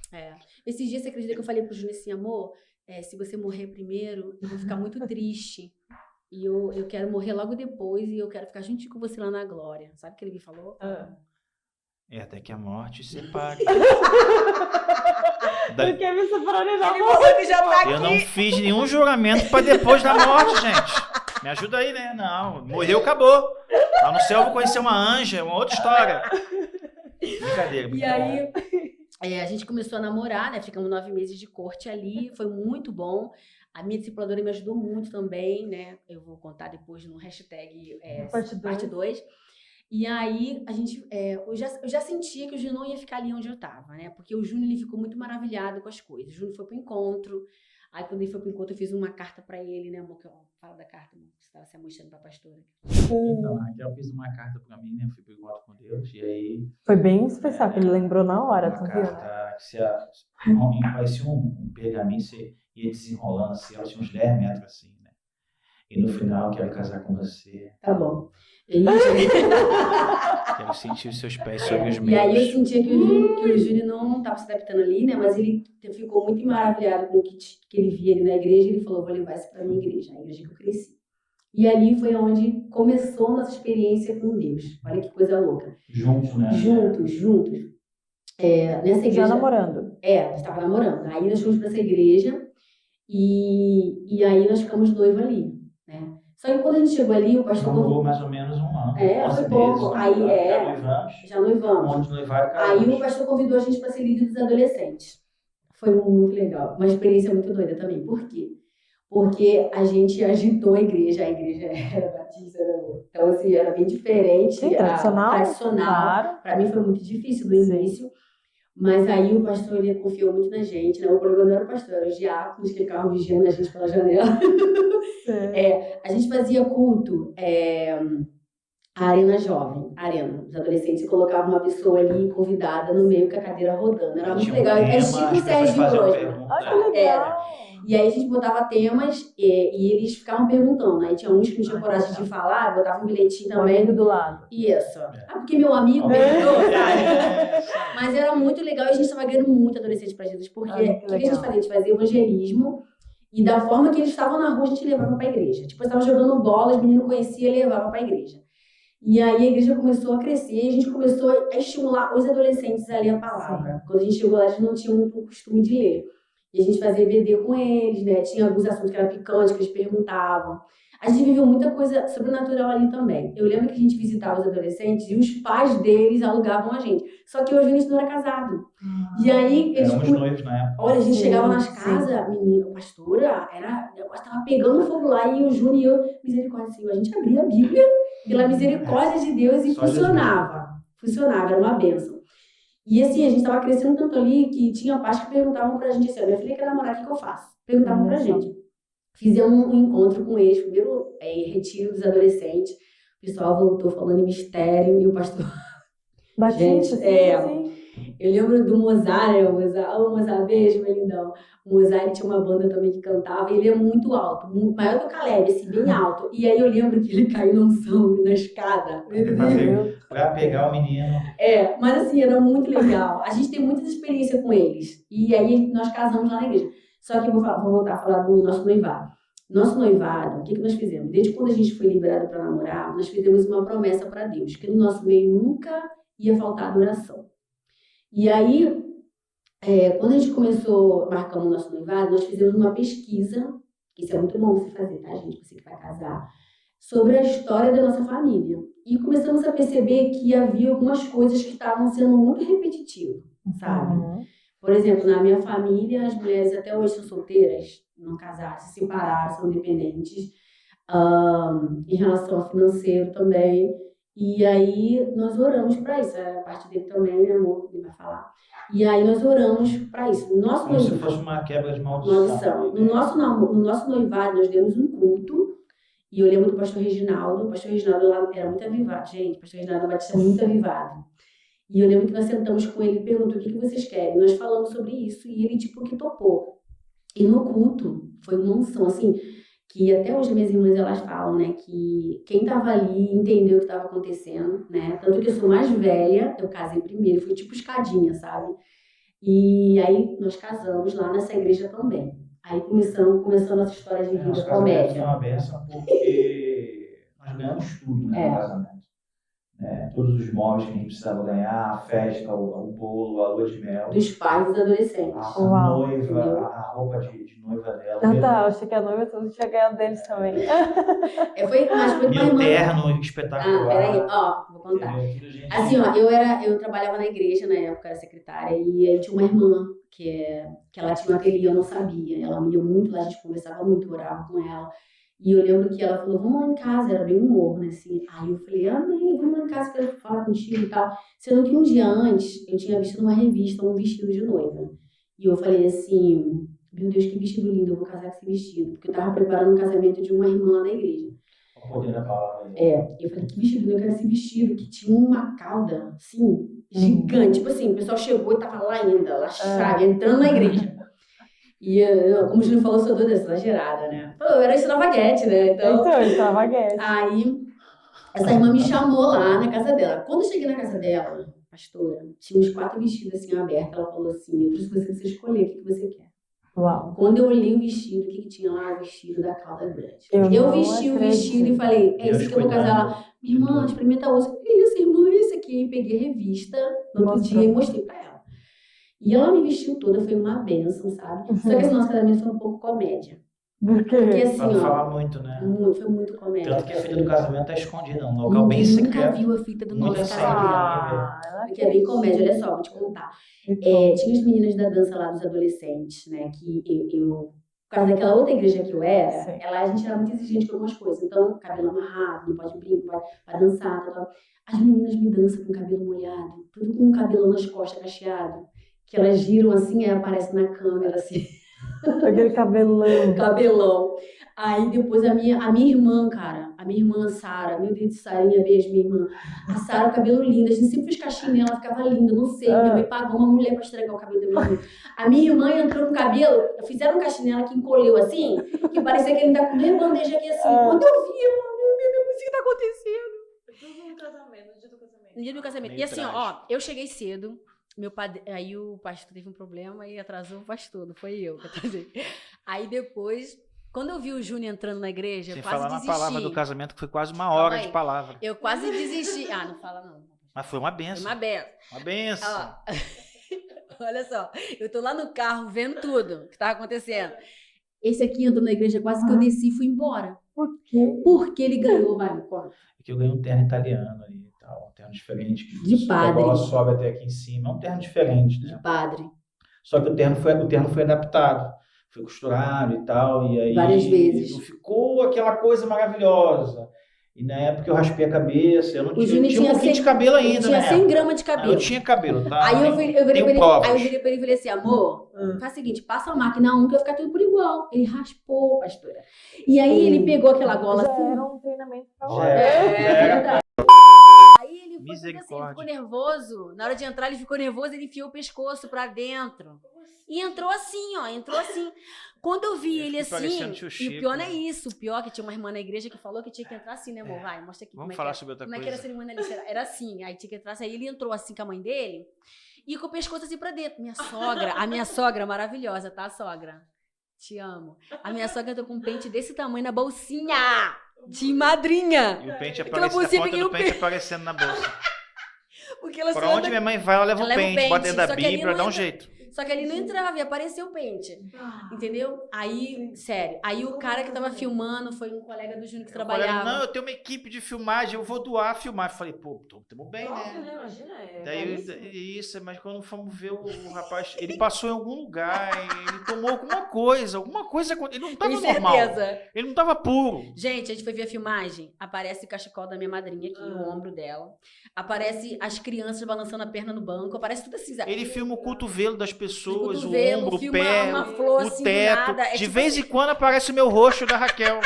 Esses dias, você acredita que eu falei pro Júnior assim, amor, se você morrer primeiro, eu vou ficar muito triste. E eu quero morrer logo depois e eu quero ficar juntinho com você lá na glória. Sabe o que ele me falou? Até que a morte separe. Não quer me separar nem da morte. Já tá aqui. Eu não fiz nenhum juramento para depois da morte, gente. Me ajuda aí, né? Não, morreu, acabou. Lá no céu eu vou conhecer uma anja, uma outra história. Brincadeira. E aí, a gente começou a namorar, né? Ficamos 9 meses de corte ali, foi muito bom. A minha discipuladora me ajudou muito também, né? Eu vou contar depois no hashtag parte 2. E aí, a gente, eu já sentia que o Júnior não ia ficar ali onde eu estava, né? Porque o Júnior, ele ficou muito maravilhado com as coisas. O Júnior foi pro encontro. Aí, quando ele foi pro encontro, eu fiz uma carta pra ele, né, amor? Fala da carta, amor, que você estava se mostrando pra pastora. Então, a Raquel fez uma carta pra mim, né? Fui pro encontro com Deus. E aí... Foi bem especial, que ele lembrou na hora, tu viu? Uma carta que parecia um pergaminho, você ia desenrolando assim, ela tinha uns 10 metros assim, né? E no final, quero casar com você. Tá bom. Quero sentir os seus pés sobre os meus. E aí eu sentia que o Júnior não estava se adaptando ali, né? Mas ele ficou muito maravilhado com o que ele via ali na igreja. Ele falou, vou levar isso para minha igreja, a igreja que eu cresci. E ali foi onde começou a nossa experiência com Deus. Olha que coisa louca. Juntos, né? Juntos. Nessa igreja... Já namorando. A gente estava namorando. Aí nós fomos para essa igreja e aí nós ficamos noivos ali, né? Só que quando a gente chegou ali, o pastor... Namorou mais ou menos um ano. Foi pouco. Aí já noivamos. Aí o pastor convidou a gente para ser líder dos adolescentes. Foi muito legal. Uma experiência muito doida também. Por quê? Porque a gente agitou a igreja era batista, então assim, era bem diferente. Sim, tradicional. Claro. Para mim foi muito difícil no início. Mas aí o pastor, ele confiou muito na gente, né? O problema não era o pastor, era os diáconos que ficavam vigiando a gente pela janela. A gente fazia culto, a Arena Jovem, Arena, os adolescentes, colocava uma pessoa ali convidada no meio com a cadeira rodando. Era muito legal. Era tipo o Sérgio hoje. Olha que legal. E aí a gente botava temas e eles ficavam perguntando. Aí tinha uns que não tinham coragem de falar, botava um bilhetinho também. Do lado. Isso. Porque meu amigo perguntou, sabe? Mas era muito legal e a gente estava ganhando muito adolescente para Jesus. Porque o que a gente fazia? A gente fazia evangelismo e da forma que eles estavam na rua, a gente levava para a igreja. Tipo, estava jogando bola, os meninos conheciam e levava para a igreja. E aí a igreja começou a crescer e a gente começou a estimular os adolescentes a ler a palavra. Sim. Quando a gente chegou lá, a gente não tinha muito costume de ler. E a gente fazia EBD com eles, né? Tinha alguns assuntos que eram picantes, que eles perguntavam. A gente viveu muita coisa sobrenatural ali também. Eu lembro que a gente visitava os adolescentes e os pais deles alugavam a gente. Só que hoje a gente não era casado. E aí eles... Éramos noivos na época. Olha, a gente chegava nas casas, menina, pastora, o negócio tava pegando fogo lá e o Júnior e eu, misericórdia, Senhor, a gente abria a Bíblia pela misericórdia de Deus e funcionava. Funcionava, era uma bênção. E assim, a gente estava crescendo tanto ali que tinha pais que perguntavam pra gente assim, minha filha quer namorar, o que eu faço? Perguntavam pra gente. Fizemos um encontro com eles, primeiro retiro dos adolescentes. O pessoal voltou falando em mistério e o pastor... Batista, sim. Eu lembro do Mozart, né? Mozart, beijo, meu lindão. O Mozart tinha uma banda também que cantava e ele é muito alto, muito maior que o Caleb, assim, bem alto. E aí eu lembro que ele caiu no chão, na escada. Pra pegar o menino. Mas assim, era muito legal. A gente tem muitas experiências com eles. E aí nós casamos lá na igreja. Só que eu vou voltar a falar do nosso noivado. Nosso noivado, o que nós fizemos? Desde quando a gente foi liberado para namorar, nós fizemos uma promessa para Deus, que no nosso meio nunca ia faltar adoração. E aí, quando a gente começou, marcamos o nosso noivado, nós fizemos uma pesquisa, isso é muito bom você fazer, tá, gente? Você que vai casar, sobre a história da nossa família. E começamos a perceber que havia algumas coisas que estavam sendo muito repetitivas, sabe? Por exemplo, na minha família, as mulheres até hoje são solteiras, não casaram, se separaram, são dependentes. Em relação ao financeiro também. E aí nós oramos para isso. A parte dele também, meu amor, ele vai falar. E aí nós oramos para isso. Como se fosse uma quebra de maldição. No nosso noivado, nós demos um culto. E eu lembro do pastor Reginaldo. O pastor Reginaldo lá era muito avivado. Gente, o pastor Reginaldo Batista é muito avivado. E eu lembro que nós sentamos com ele e perguntou: o que vocês querem? Nós falamos sobre isso e ele tipo que topou. E no culto foi uma unção, assim, que até hoje minhas irmãs elas falam, né, que quem estava ali entendeu o que estava acontecendo, né? Tanto que eu sou mais velha, eu casei primeiro, fui tipo escadinha, sabe? E aí nós casamos lá nessa igreja também. Aí começou a nossa história de vida, comédia. Foi uma bênção porque nós ganhamos tudo, né, no casamento. Todos os móveis que a gente precisava ganhar, a festa, o bolo, a lua de mel. Dos pais dos adolescentes. A noiva, a roupa de noiva dela. Eu achei que a noiva toda tinha ganhado deles também. Mas foi e o terno espetacular. Peraí, vou contar. Assim, eu trabalhava na igreja na época, era secretária, e aí tinha uma irmã que ela tinha um ateliê, eu não sabia. Ela me ia muito lá, a gente conversava muito, orava com ela. E eu lembro que ela falou, vamos lá em casa, era bem humor, né, assim. Aí eu falei, amém, vamos lá em casa, quero falar contigo e tal. Sendo que um dia antes, eu tinha visto numa revista um vestido de noiva. E eu falei assim, meu Deus, que vestido lindo, eu vou casar com esse vestido. Porque eu tava preparando o casamento de uma irmã da igreja. O poder da palavra. Eu falei, que vestido, eu quero esse vestido, que tinha uma cauda, assim, gigante. Tipo assim, o pessoal chegou e tava lá ainda, lá chave, entrando na igreja. E eu, como o Júlio falou, eu sou doida, exagerada, né? Eu era extravagante, né? Então, extravagante. Aí, essa irmã me chamou lá na casa dela. Quando eu cheguei na casa dela, pastora, tinha uns 4 vestidos assim abertos. Ela falou assim, eu trouxe você escolher o que você quer. Uau. Quando eu olhei o vestido, o que tinha lá? O vestido da cauda grande. Eu vesti o vestido e falei, é isso que eu vou casar lá. Minha irmã, experimenta outro. Que isso, irmã, esse aqui. E peguei a revista no outro dia e mostrei pra ela. E ela me vestiu toda, foi uma bênção, sabe? Só que esse nosso casamento foi um pouco comédia. Por quê? Porque assim, Pra não falar muito, né? Foi muito comédia. Tanto que a fita do casamento tá escondida, um local bem secreto. Nunca viu a fita do nosso casamento. Que é bem comédia, olha só, vou te contar. Tinha as meninas da dança lá dos adolescentes, né? Que eu por causa daquela outra igreja que eu era, a gente era muito exigente com algumas coisas. Então, cabelo amarrado, não pode brincar, vai dançar, tal. As meninas me dançam com o cabelo molhado, tudo com o cabelo nas costas cacheado. que elas giram assim, aí aparece na câmera, assim. Aquele cabelão. Cabelão. Aí depois a minha irmã, cara, a minha irmã Sara, meu Deus de Sarinha, beijo, minha irmã. A Sara, o cabelo lindo, a gente sempre fez caixinha nela, ela ficava linda, não sei, minha mãe pagou uma mulher pra estragar o cabelo da minha irmã. A minha irmã entrou no cabelo, fizeram um caixinha nela que encolheu assim, que parecia que ele tá com duas bandejas aqui assim. Quando eu vi, meu Deus, o que tá acontecendo? Tudo no casamento, no dia do casamento. No dia do casamento. Meio E assim, trágico. ó, eu cheguei cedo, aí o pastor teve um problema e atrasou o pastor, não foi eu que atrasei. Aí depois, quando eu vi o Júnior entrando na igreja, Sem eu quase falar desisti. na palavra do casamento, que foi quase uma hora de palavra. Eu quase desisti. Ah, não fala não. Mas foi uma Foi benção. uma benção. Uma benção. Ó, olha só, eu tô lá no carro vendo tudo que tava acontecendo. Esse aqui entrou na igreja, quase que eu desci e fui embora. Por quê? Porque ele ganhou, vai, me conta. Porque eu ganhei um terno italiano ali e tal, um terno diferente. De padre. A bola sobe até aqui em cima. É um terno diferente, né? De padre. Só que o terno foi adaptado. Foi costurado e tal. E aí Várias vezes. não ficou aquela coisa maravilhosa. E na época eu raspei a cabeça. Eu tinha um pouquinho de cabelo ainda, tinha né? 100 gramas de cabelo. Eu tinha cabelo, tá? Aí eu virei pra ele e falei assim, amor, faz o seguinte, passa a máquina 1 que vai ficar tudo por igual. Ele raspou, pastora. E aí ele pegou aquela gola Já assim. era um treinamento pra Já hora. É verdade. Aí ele foi assim, ele ficou nervoso. Na hora de entrar, ele ficou nervoso, ele enfiou o pescoço pra dentro. E entrou assim, ó, entrou assim. Quando eu vi ele assim, e o pior não é isso, o pior é que tinha uma irmã na igreja que falou que tinha que entrar assim, né, amor? Vai, mostra aqui. Vamos falar sobre outra coisa. Como é que era a cerimônia ali? Era assim, aí tinha que entrar assim, aí ele entrou assim com a mãe dele e com o pescoço assim pra dentro. A minha sogra maravilhosa, tá, sogra? Te amo. A minha sogra entrou com um pente desse tamanho na bolsinha de madrinha. E o pente aparecendo, a ponta do pente aparecendo na bolsa. Porque ela pra onde minha mãe vai, ela leva o pente, bota dentro da Bíblia, dá um jeito. Só que ali não entrava e apareceu o pente. Entendeu? Aí, sério. Aí o cara que tava filmando foi um colega do Júnior que trabalhava. Não, eu tenho uma equipe de filmagem, eu vou doar a filmar. Eu falei, pô, estamos bem, né? Imagina, Daí, isso, mas quando fomos ver o rapaz, ele passou em algum lugar, ele tomou alguma coisa, ele não tava normal. Ele não tava puro. Gente, a gente foi ver a filmagem, aparece o cachecol da minha madrinha aqui, o ombro dela. Aparece as crianças balançando a perna no banco, aparece tudo assim. Ele filma o cotovelo das pessoas, o ombro, o pé, uma flor, o assim, teto. De tipo vez em quando aparece o meu rosto da Raquel.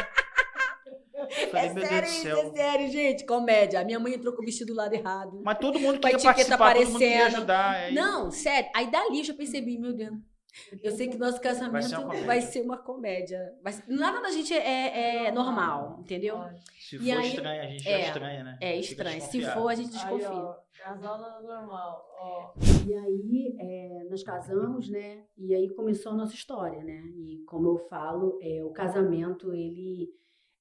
Falei, meu Deus do céu. É sério, gente. Comédia. A minha mãe entrou com o vestido do lado errado. Mas todo mundo queria participar, todo mundo queria ajudar. Não, sério. Aí dali eu já percebi, meu Deus. Eu sei que nosso casamento vai ser uma comédia. Nada da gente é normal, entendeu? Se for estranho, a gente já estranha, né? É estranho. Se for, a gente desconfia. Aí, casal não é normal. Ó. E aí, nós casamos, né? E aí começou a nossa história, né? E como eu falo, o casamento, ele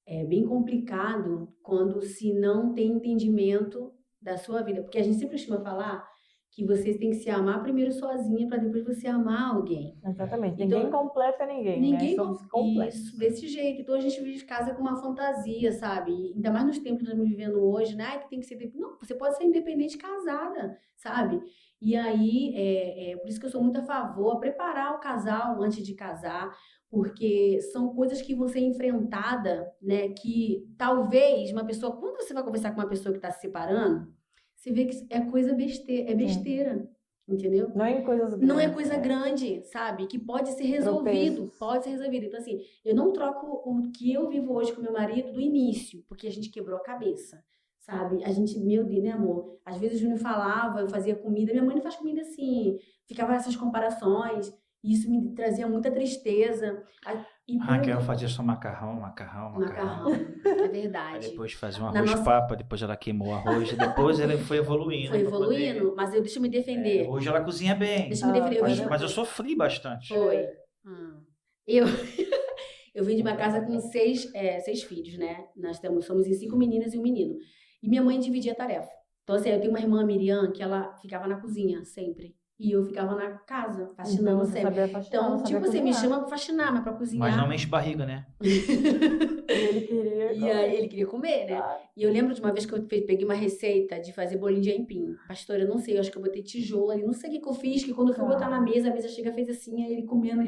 é bem complicado quando se não tem entendimento da sua vida. Porque a gente sempre costuma falar que você tem que se amar primeiro sozinha para depois você amar alguém. Exatamente. Então, ninguém completa ninguém, né? Somos completos. Isso, desse jeito. Então a gente vive casa com uma fantasia, sabe? Ainda mais nos tempos que estamos vivendo hoje, né? Que tem que ser... Não, você pode ser independente casada, sabe? E aí, por isso que eu sou muito a favor, a preparar o casal antes de casar, porque são coisas que vão ser enfrentadas, né? Que talvez uma pessoa... Quando você vai conversar com uma pessoa que está se separando, você vê que é coisa besteira, entendeu? Não é coisas grandes. Não é coisa grande, sabe? Que pode ser resolvido, Então, assim, eu não troco o que eu vivo hoje com meu marido do início, porque a gente quebrou a cabeça, sabe? A gente, meu Deus, né, amor? Às vezes o Júnior falava, eu fazia comida, minha mãe não faz comida assim, ficava essas comparações, e isso me trazia muita tristeza. Raquel fazia só macarrão. É verdade. Aí depois fazia um arroz-papa, depois ela queimou o arroz, depois ela foi evoluindo. Mas deixa eu me defender. Hoje ela cozinha bem. Deixa eu me defender. Mas eu sofri bastante. Foi. Eu vim de uma casa com seis filhos, né? Nós somos em 5 meninas e um menino. E minha mãe dividia a tarefa. Então, assim, eu tenho uma irmã, Miriam, que ela ficava na cozinha sempre. E eu ficava na casa, faxinando sempre. Então, tipo assim, me chama pra faxinar, mas pra cozinhar. Mas não mexe barriga, né? Ele queria comer, né? Ah. E eu lembro de uma vez que eu peguei uma receita de fazer bolinho de aipim. Pastor, eu não sei, eu acho que eu botei tijolo ali. Não sei o que eu fiz, que quando eu fui botar na mesa, a mesa chega, fez assim, aí ele comendo.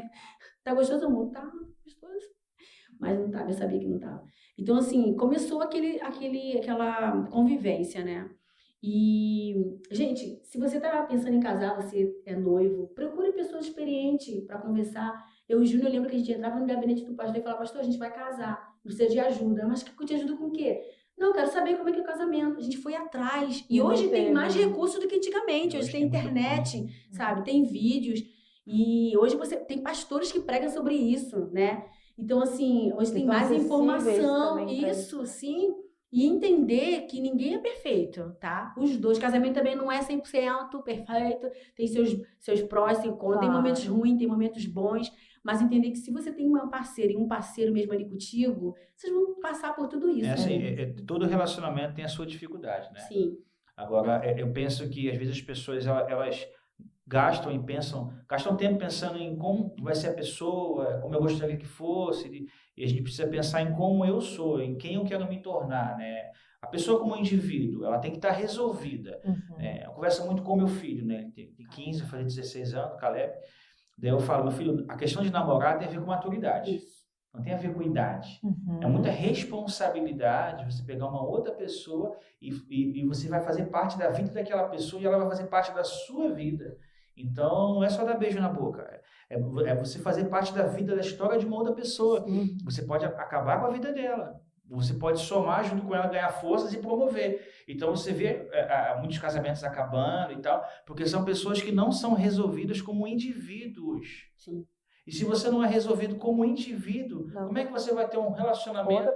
Tá gostoso, amor? Tá gostoso. Mas não tava, eu sabia que não tava. Então, assim, começou aquela convivência, né? E, gente, se você tá pensando em casar, você é noivo, procure pessoas experientes para conversar. Eu e o Júnior, lembro que a gente entrava no gabinete do pastor e falava, pastor, a gente vai casar, precisa de ajuda. Mas que te ajuda com o quê? Não, eu quero saber como é que é o casamento. A gente foi atrás. E hoje tem mais recursos do que antigamente. Hoje tem internet, sabe? Tem vídeos. E hoje você tem pastores que pregam sobre isso, né? Então, assim, hoje tem mais informação. Isso, sim. E entender que ninguém é perfeito, tá? Os dois. Casamento também não é 100% perfeito. Tem seus prós, seus contras. Tem momentos ruins, tem momentos bons. Mas entender que se você tem uma parceira e um parceiro mesmo ali contigo, vocês vão passar por tudo isso. Todo relacionamento tem a sua dificuldade, né? Sim. Agora, eu penso que às vezes as pessoas, elas gastam tempo pensando em como vai ser a pessoa, como eu gostaria que fosse, e a gente precisa pensar em como eu sou, em quem eu quero me tornar, né? A pessoa como indivíduo, ela tem que estar resolvida. Eu converso muito com meu filho, né? Ele tem 15, vai fazer 16 anos, Caleb. Daí eu falo, meu filho, a questão de namorar tem a ver com maturidade. Isso. Não tem a ver com idade. É muita responsabilidade você pegar uma outra pessoa e você vai fazer parte da vida daquela pessoa e ela vai fazer parte da sua vida. Então, não é só dar beijo na boca. É você fazer parte da vida, da história de uma outra pessoa. Sim. Você pode acabar com a vida dela. Você pode somar junto com ela, ganhar forças e promover. Então, você vê muitos casamentos acabando e tal, porque são pessoas que não são resolvidas como indivíduos. Sim. E se você não é resolvido como indivíduo, como é que você vai ter um relacionamento?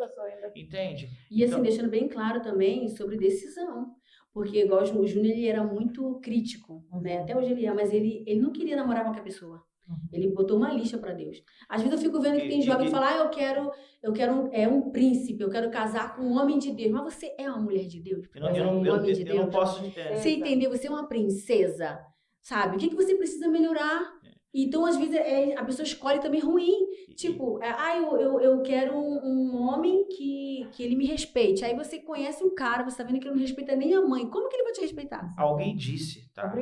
Entende? E assim, deixando bem claro também sobre decisão. Porque, igual o Júnior, ele era muito crítico, né? Até hoje ele é, mas ele não queria namorar com qualquer pessoa. Ele botou uma lixa para Deus. Às vezes eu fico vendo que tem jovem que fala, eu quero um príncipe, eu quero casar com um homem de Deus. Mas você é uma mulher de Deus? Eu não posso... Você entendeu? Você é uma princesa, sabe? O que você precisa melhorar? Então, às vezes, a pessoa escolhe também ruim. Tipo, eu quero um homem que ele me respeite. Aí você conhece um cara, você tá vendo que ele não respeita nem a mãe. Como que ele vai te respeitar? Alguém disse, tá?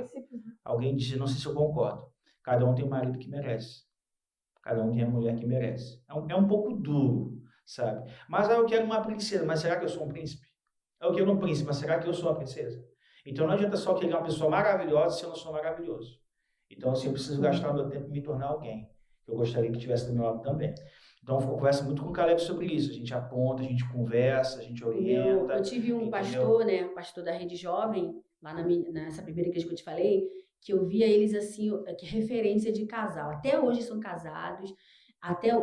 Alguém disse, não sei se eu concordo. Cada um tem o marido que merece. Cada um tem a mulher que merece. É um pouco duro, sabe? Mas eu quero uma princesa. Mas será que eu sou um príncipe? Eu quero um príncipe, mas será que eu sou uma princesa? Então, não adianta só querer uma pessoa maravilhosa se eu não sou maravilhoso. Então, assim, eu preciso gastar meu tempo e me tornar alguém que eu gostaria que tivesse do meu lado também. Então, eu converso muito com o Caleb sobre isso. A gente aponta, a gente conversa, a gente orienta. Eu tive um pastor, né? Pastor da Rede Jovem, lá nessa primeira igreja que eu te falei, que eu via eles, assim, que referência de casal. Até hoje são casados.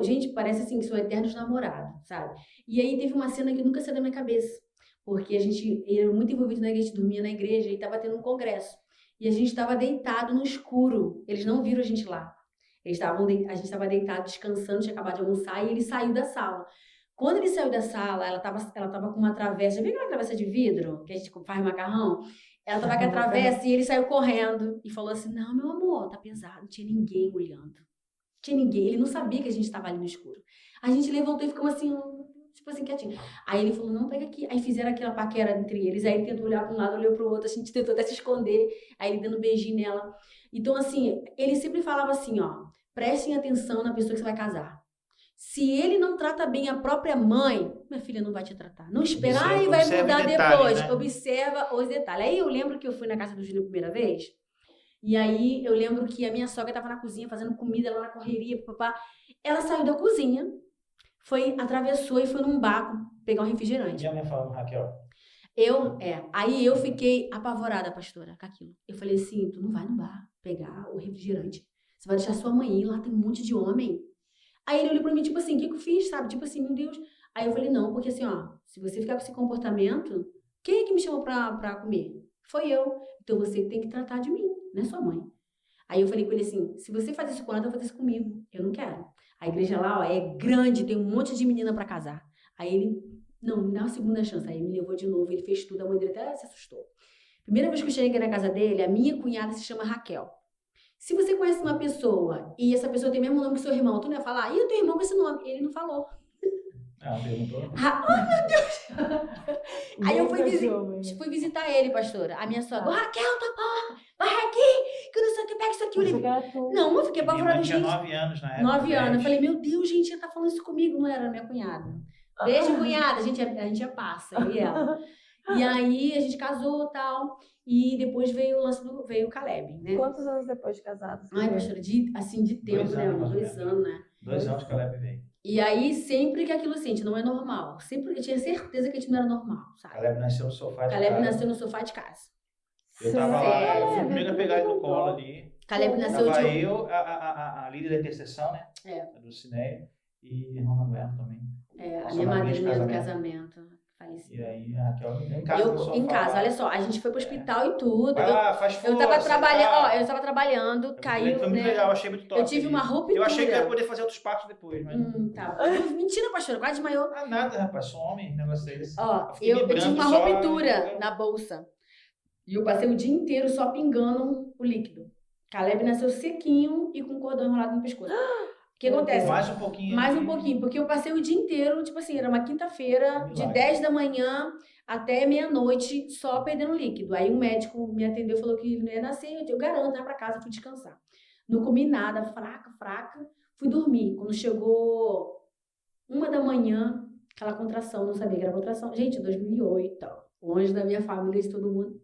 Gente, parece assim que são eternos namorados, sabe? E aí teve uma cena que nunca saiu da minha cabeça. Porque ele era muito envolvido na igreja, dormia na igreja e estava tendo um congresso. E a gente estava deitado no escuro. Eles não viram a gente lá. A gente estava deitado, descansando, tinha acabado de almoçar, e ele saiu da sala. Quando ele saiu da sala, ela tava com uma travessa. Já viu aquela travessa de vidro que a gente faz macarrão? Ela tava com a travessa e ele saiu correndo e falou assim, não, meu amor, tá pesado. Não tinha ninguém olhando. Não tinha ninguém. Ele não sabia que a gente estava ali no escuro. A gente levantou e ficamos assim, tipo assim, quietinho. Aí ele falou, não, pega aqui. Aí fizeram aquela paquera entre eles. Aí ele tentou olhar para um lado, olhou para o outro. A gente tentou até se esconder. Aí ele dando um beijinho nela. Então, assim, ele sempre falava assim, ó, prestem atenção na pessoa que você vai casar. Se ele não trata bem a própria mãe, minha filha não vai te tratar. Não esperar e vai mudar depois. Né? Observa os detalhes. Aí eu lembro que eu fui na casa do Júnior a primeira vez. E aí eu lembro que a minha sogra estava na cozinha fazendo comida lá na correria, papá. Ela saiu da cozinha, atravessou e foi num bar pegar um refrigerante. E a minha falando, Raquel? Aí eu fiquei apavorada, pastora, com aquilo. Eu falei assim, tu não vai no bar pegar o refrigerante. Você vai deixar sua mãe ir, lá tem um monte de homem. Aí ele olhou pra mim, tipo assim, o que eu fiz, sabe? Tipo assim, meu Deus. Aí eu falei, não, porque assim, ó, se você ficar com esse comportamento, quem é que me chamou pra comer? Foi eu. Então você tem que tratar de mim, não é sua mãe. Aí eu falei com ele assim, se você faz isso com ela, vai fazer isso comigo. Eu não quero. A igreja lá, ó, é grande, tem um monte de menina pra casar. Aí ele, não, me dá uma segunda chance. Aí ele me levou de novo, ele fez tudo, a mãe dele até se assustou. Primeira vez que eu cheguei na casa dele, a minha cunhada se chama Raquel. Se você conhece uma pessoa e essa pessoa tem o mesmo nome que seu irmão, tu não ia falar, e o teu irmão com esse nome? Ele não falou. Perguntou. Ai, meu Deus! Aí eu fui visitar ele, pastora. A minha sogra, Raquel, tua porra, vai aqui, que eu não sei o que, pega isso aqui. Não, eu fiquei apavorada. Eu tinha 9 anos na época. 9 anos. Eu falei, meu Deus, gente, ela tá falando isso comigo. Não era minha cunhada. Beijo, cunhada. A gente já passa, eu e ela. E aí a gente casou e tal. E depois veio o lance veio o Caleb, né? Quantos anos depois de casados? Ai, pastora, de tempo, né? 2 anos, né? 2 anos que o Caleb veio. E aí, sempre que aquilo assim, a gente não é normal. Sempre eu tinha certeza que a gente não era normal, sabe? Caleb nasceu no sofá de Caleb casa. nasceu no sofá de casa. Eu tava lá, eu fui o primeiro a pegar ele no colo ali. Caleb nasceu Tava a líder da intercessão, né? Do Cineio. E a Rona Bueno também. A minha madrinha do casamento. Falecida. E aí, a Raquel em casa. Em casa, olha só, a gente foi pro hospital e tudo. Vai lá, faz força. Eu tava trabalhando, caiu, foi muito legal, achei muito top. Eu tive uma ruptura. Eu achei que ia poder fazer outros partos depois, mas... Tá. Mentira, pastora, quase desmaiou. Ah, nada, rapaz, some, negócio desse. Eu tive uma ruptura na bolsa. E eu passei o dia inteiro só pingando o líquido. Caleb nasceu sequinho e com o cordão enrolado no pescoço. O que acontece? Mais um pouquinho. Mais um pouquinho, porque eu passei o dia inteiro, tipo assim, era uma quinta-feira, de 10 da manhã até meia-noite, só perdendo líquido. Aí um médico me atendeu, falou que ele não ia nascer, eu garanto, vai pra casa, fui descansar. Não comi nada, fraca, fui dormir. Quando chegou 1 da manhã, aquela contração, não sabia que era contração. Gente, 2008, longe da minha família, de todo mundo.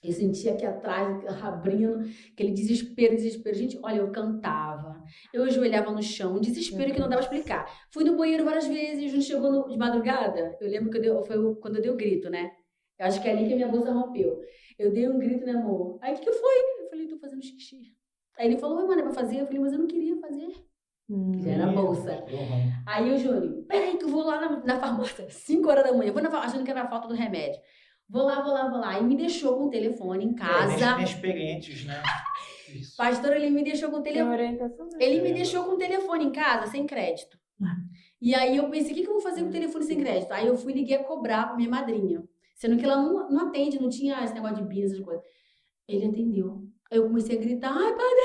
Eu sentia aqui atrás, abrindo, aquele desespero. Gente, olha, eu cantava, eu ajoelhava no chão, um desespero que não dava pra explicar. Fui no banheiro várias vezes, a gente chegou de madrugada. Eu lembro que foi quando eu dei o grito, né? Eu acho que é ali que a minha bolsa rompeu. Eu dei um grito, né, amor? Aí, o que foi? Eu falei, tô fazendo xixi. Aí ele falou, mano, é pra fazer? Eu falei, mas eu não queria fazer. Já era a bolsa. Aí o Júnior, peraí que eu vou lá na farmácia, 5 horas da manhã, eu vou achando que era a falta do remédio. Vou lá. E me deixou com o telefone em casa. Inexperientes, né? Pastor, ele me deixou com o telefone. Ele me deixou com o telefone em casa, sem crédito. E aí eu pensei, o que eu vou fazer com o telefone sem crédito? Aí eu fui e liguei a cobrar pra minha madrinha. Sendo que ela não atende, não tinha esse negócio de BIM, essas coisas. Ele atendeu. Aí eu comecei a gritar, ai, padre,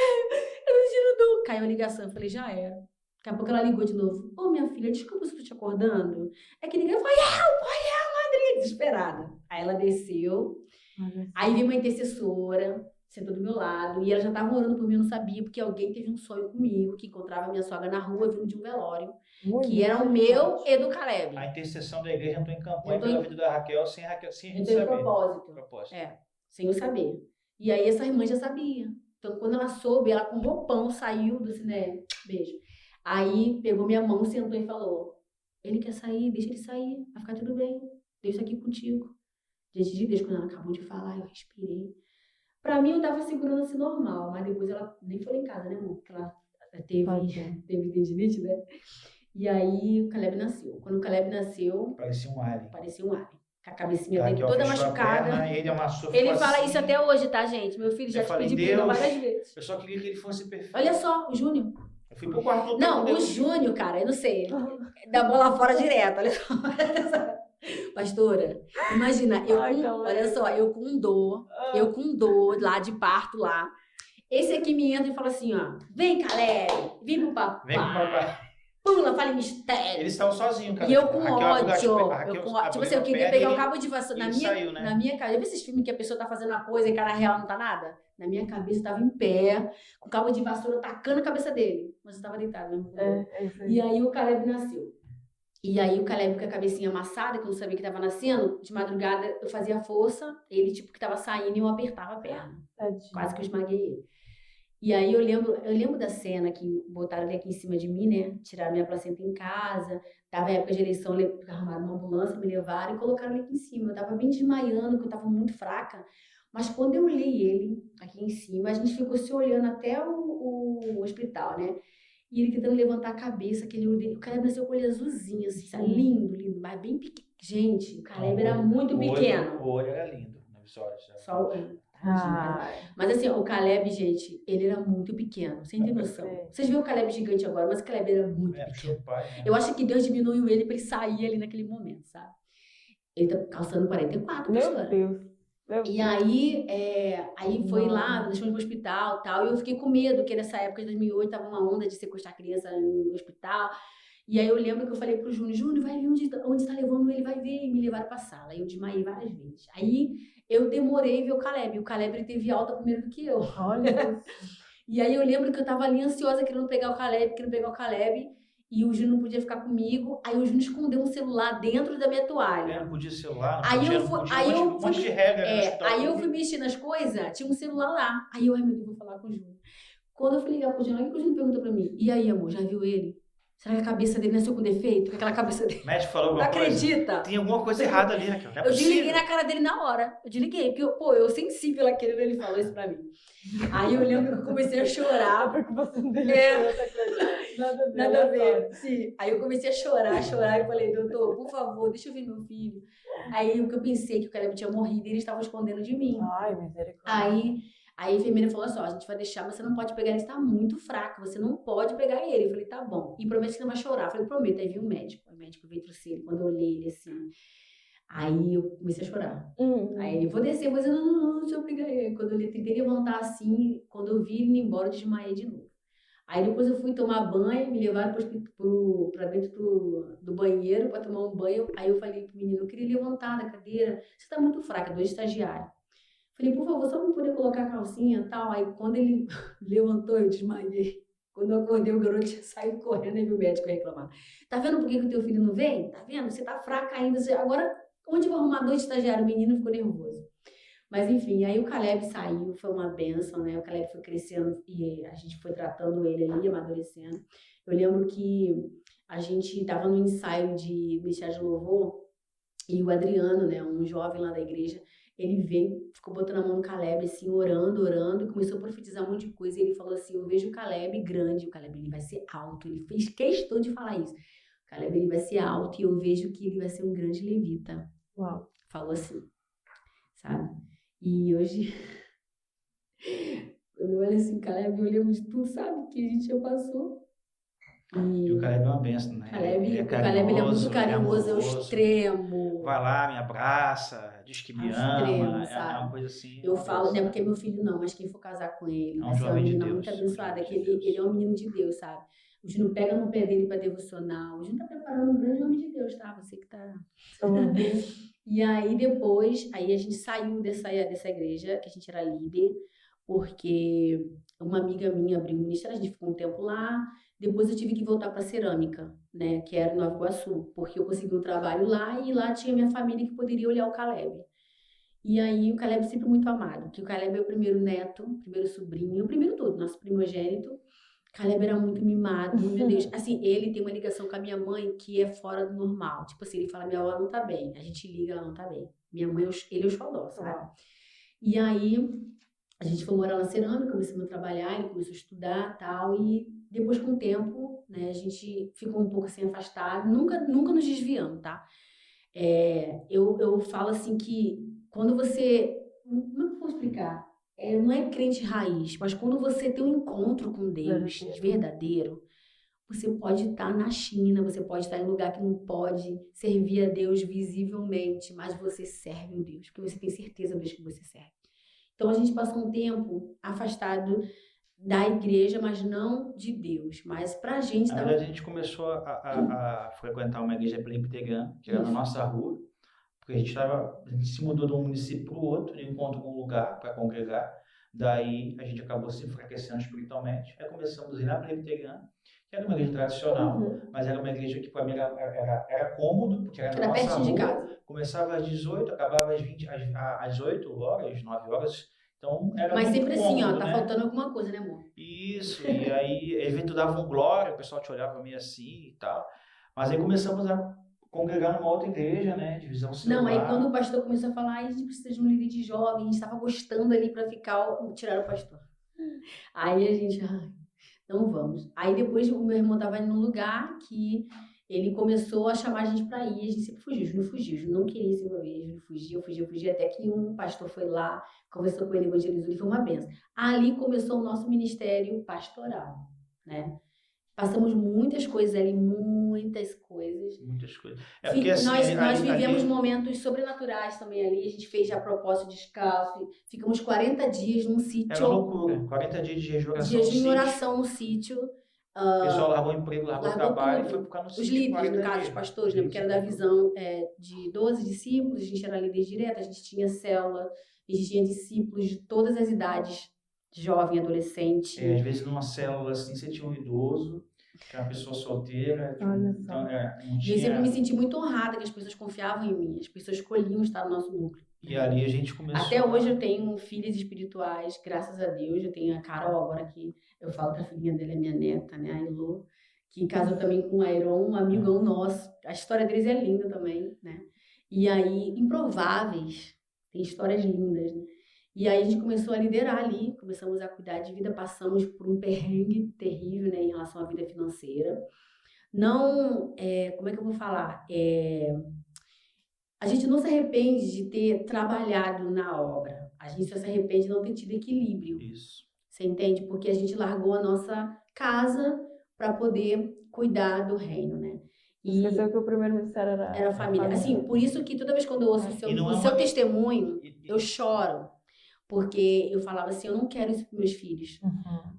eu não tiro. Caiu a ligação, eu falei, já era. Daqui a pouco ela ligou de novo. Ô, minha filha, desculpa se eu tô te acordando. É que ninguém foi eu, madrinha, desesperada. Aí ela desceu, aí veio uma intercessora, sentou do meu lado, e ela já tava orando por mim, eu não sabia, porque alguém teve um sonho comigo, que encontrava minha sogra na rua, vindo de um velório, que era o meu e do Caleb. A intercessão da igreja entrou em campanha pela vida da Raquel, sem a gente saber. Propósito. Sem eu saber. E aí essa irmã já sabia. Então, quando ela soube, ela com roupão saiu do cinema. Beijo. Aí pegou minha mão, sentou e falou: ele quer sair, deixa ele sair, vai ficar tudo bem, deixa isso aqui contigo. Diante de Deus, quando ela acabou de falar, eu respirei. Pra mim, eu tava segurando assim normal, mas depois ela nem foi em casa, né, amor? Porque ela teve tendinite, né? E aí o Caleb nasceu. Quando o Caleb nasceu... Parecia um alien. Com a cabecinha dele toda machucada. Perna, ele fala assim, isso até hoje, tá, gente? Meu filho já te pediu perdão várias vezes. Eu só queria que ele fosse perfeito. Olha só, o Júnior. Eu fui pro quarto. Não, o Júnior, cara, eu não sei. Dá bola fora direto, olha só. Pastora, imagina, olha só, eu com dor lá de parto lá. Esse aqui me entra e fala assim, ó, vem, Caleb, vem pro papai. Pula, fala em mistério. Eles estavam sozinhos, cara. E eu com ódio. Tipo assim, eu queria pegar o cabo de vassoura na minha cabeça. Já viu esses filmes que a pessoa tá fazendo uma coisa e cara real não tá nada? Na minha cabeça eu tava em pé, com o cabo de vassoura tacando a cabeça dele. Mas eu tava deitado, né? E aí o Caleb nasceu. E aí o Caleb com a cabecinha amassada, que eu não sabia que tava nascendo, de madrugada eu fazia força, ele tipo que tava saindo e eu apertava a perna. Tadinho. Quase que eu esmaguei ele. E aí eu lembro da cena que botaram ele aqui em cima de mim, né? Tiraram minha placenta em casa, tava em época de eleição, arrumaram uma ambulância, me levaram e colocaram ele aqui em cima. Eu tava bem desmaiando, porque eu tava muito fraca. Mas quando eu olhei ele aqui em cima, a gente ficou se olhando até o hospital, né? E ele tentando levantar a cabeça, aquele olho dele. O Caleb nasceu com o olho azulzinho, assim, sabe? Lindo, mas bem pequeno. Gente, o Caleb era muito pequeno. O olho era lindo, na visória. Só o olho. Mas assim, o Caleb, gente, ele era muito pequeno, sem ter noção. Vocês viram o Caleb gigante agora, mas o Caleb era muito pequeno. Pai, né? Eu acho que Deus diminuiu ele pra ele sair ali naquele momento, sabe? Ele tá calçando 44, Meu Deus. E aí, aí foi lá, deixou ele no hospital e tal, e eu fiquei com medo, porque nessa época de 2008 tava uma onda de sequestrar criança no hospital. E aí eu lembro que eu falei pro Júnior, vai ver onde tá levando ele, vai ver, e me levaram pra sala. Aí eu desmaiei várias vezes. Aí eu demorei ver o Caleb. O Caleb ele teve alta primeiro do que eu. Olha. E aí eu lembro que eu tava ali ansiosa querendo pegar o Caleb. e o Júnior não podia ficar comigo, aí o Júnior escondeu um celular dentro da minha toalha. Não podia celular, um monte de regra no hospital. Aí eu fui mexer nas coisas, tinha um celular lá. Aí eu, ai meu Deus, vou falar com o Júnior. Quando eu fui ligar pro Júnior, o que o Júnior perguntou pra mim? E aí, amor, já viu ele? Será que a cabeça dele nasceu com defeito? Aquela cabeça dele. O médico falou alguma coisa? Não acredita? Tem alguma coisa errada ali, Raquel. Eu desliguei na cara dele na hora. Eu desliguei, porque eu sensível àquilo, ele falou isso pra mim. Aí eu lembro que eu comecei a chorar. A preocupação dele Nada a ver. Sim. Aí eu comecei a chorar e falei, doutor, por favor, deixa eu ver meu filho. Aí o que eu pensei que o Caleb tinha morrido e eles estavam escondendo de mim. Ai, misericórdia. Aí a enfermeira falou assim, ó, a gente vai deixar, mas você não pode pegar ele, está muito fraco, você não pode pegar ele. Eu falei, tá bom. E promete que não vai chorar. Eu falei, prometo. Aí viu o médico veio trouxe ele, quando eu olhei ele assim. Aí eu comecei a chorar. Aí ele, vou descer, mas eu não, deixa eu pegar ele. Quando eu tentei levantar assim, quando eu vi ele indo embora, eu desmaiei de novo. Aí depois eu fui tomar banho, me levaram pra dentro do banheiro para tomar um banho. Aí eu falei pro menino, eu queria levantar da cadeira, você tá muito fraca, 2 estagiários. Falei, por favor, só pra poder colocar a calcinha e tal. Aí quando ele levantou, eu desmaiei. Quando eu acordei, o garoto tinha saído correndo e o médico reclamar. Tá vendo por que o teu filho não vem? Tá vendo? Você tá fraca ainda. Agora, onde eu vou arrumar 2 estagiários? O menino ficou nervoso. Mas enfim, aí o Caleb saiu, foi uma benção, né? O Caleb foi crescendo e a gente foi tratando ele ali, amadurecendo. Eu lembro que a gente tava no ensaio de Ministério de Louvor e o Adriano, né? Um jovem lá da igreja, ele veio, ficou botando a mão no Caleb, assim, orando, e começou a profetizar um monte de coisa. E ele falou assim, eu vejo o Caleb grande, o Caleb ele vai ser alto. Ele fez questão de falar isso. O Caleb ele vai ser alto e eu vejo que ele vai ser um grande levita. Uau. Falou assim, sabe? E hoje, eu olho assim, Caleb, eu lembro de tudo, sabe? Que a gente já passou. E o Caleb é uma benção, né? O Caleb ele é muito carinhoso, é o extremo. Vai lá, me abraça, diz que me ama. Sabe? É uma coisa assim. Eu falo, não é porque é meu filho não, mas quem for casar com ele, é vai ser uma menina muito abençoada, que ele é um menino de Deus, sabe? O Júnior pega no pé dele para devocional. O Júnior tá preparando um grande homem de Deus, tá? Você que tá... E aí depois, a gente saiu dessa igreja, que a gente era líder, porque uma amiga minha abriu um ministério, a gente ficou um tempo lá. Depois eu tive que voltar para cerâmica, né, que era em Nova Iguaçu, porque eu consegui um trabalho lá e lá tinha minha família que poderia olhar o Caleb. E aí o Caleb sempre muito amado, porque o Caleb é o primeiro neto, primeiro sobrinho, o primeiro tudo, nosso primogênito. Caleb era muito mimado, meu Deus. Assim, ele tem uma ligação com a minha mãe que é fora do normal. Tipo assim, ele fala, minha avó não tá bem. A gente liga, ela não tá bem. Minha mãe, ele é o xodó, sabe? E aí, a gente foi morar na cerâmica, começamos a trabalhar, ele começou a estudar e tal. E depois, com o tempo, né, a gente ficou um pouco assim, afastado. Nunca nos desviamos, tá? Eu falo assim que quando você... Como é que eu vou explicar? Não é crente raiz, mas quando você tem um encontro com Deus verdadeiro, você pode estar na China, você pode estar em um lugar que não pode servir a Deus visivelmente, mas você serve o Deus, porque você tem certeza do Deus que você serve. Então a gente passou um tempo afastado da igreja, mas não de Deus, mas pra gente... Na verdade, a gente começou a frequentar uma igreja presbiteriana, que era na nossa rua, porque a gente se mudou de um município para o outro, de encontro com um lugar para congregar. Daí a gente acabou se enfraquecendo espiritualmente. Aí começamos a ir na presbiteriana, que era uma igreja tradicional, mas era uma igreja que para mim era cômodo, porque era na nossa rua. De casa. Começava às 18, acabava às 8 horas, 9 horas. Então era mas muito sempre cômodo, assim, ó, tá né? faltando alguma coisa, né, amor? Isso, e aí evento dava um glória, o pessoal te olhava meio assim e tal. Mas aí começamos a congregar numa outra igreja, né, divisão celular. Não, aí quando o pastor começou a falar, a gente precisa de um líder de jovem, a gente estava gostando ali para ficar, tiraram o pastor. Aí a gente, não vamos. Aí depois o meu irmão estava indo num lugar que ele começou a chamar a gente para ir, a gente sempre fugiu, não queria se envolver, fugia, até que um pastor foi lá, conversou com ele, evangelizou, ele foi uma benção. Ali começou o nosso ministério pastoral, né? Passamos muitas coisas ali, muitas coisas. Muitas coisas. Porque, assim, nós vivemos momentos sobrenaturais também ali. A gente fez já propósito descalço. Ficamos 40 dias num sítio. Era loucura. 40 dias de jejum e oração no sítio. O pessoal largou emprego, largou trabalho e foi ficar no sítio. Os líderes, no caso, os pastores, né? Porque era da visão de 12 discípulos. A gente era líder direto, a gente tinha célula. A gente tinha discípulos de todas as idades. Jovem, adolescente. Às vezes numa célula assim, você tinha um idoso Que é uma pessoa solteira. Olha só. Então, Eu sempre me senti muito honrada que as pessoas confiavam em mim, as pessoas escolhiam estar no nosso núcleo. E ali a gente começou... Até hoje eu tenho filhas espirituais, graças a Deus. Eu tenho a Carol agora, que eu falo que a filhinha dele é minha neta, né, a Elô, que casou também com o Aeron, um amigão nosso. A história deles é linda também, né? E aí, improváveis, tem histórias lindas, né? E aí a gente começou a liderar ali, começamos a cuidar de vida, passamos por um perrengue terrível, né, em relação à vida financeira. Não, como é que eu vou falar? A gente não se arrepende de ter trabalhado na obra, a gente só se arrepende de não ter tido equilíbrio. Isso. Você entende? Porque a gente largou a nossa casa para poder cuidar do reino, né? E esqueceu que o primeiro ministério era a família. Assim, por isso que toda vez quando eu ouço o seu testemunho, eu choro. Porque eu falava assim, eu não quero isso para meus filhos.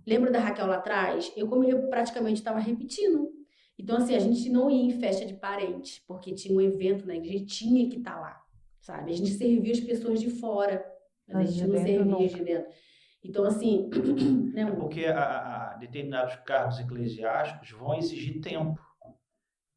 Lembra da Raquel lá atrás? Eu praticamente estava repetindo. Então, assim, a gente não ia em festa de parentes, porque tinha um evento na igreja, a gente tinha que estar lá, sabe? A gente servia as pessoas de fora, mas a gente não servia de dentro. Então, assim... né? Porque determinados cargos eclesiásticos vão exigir tempo.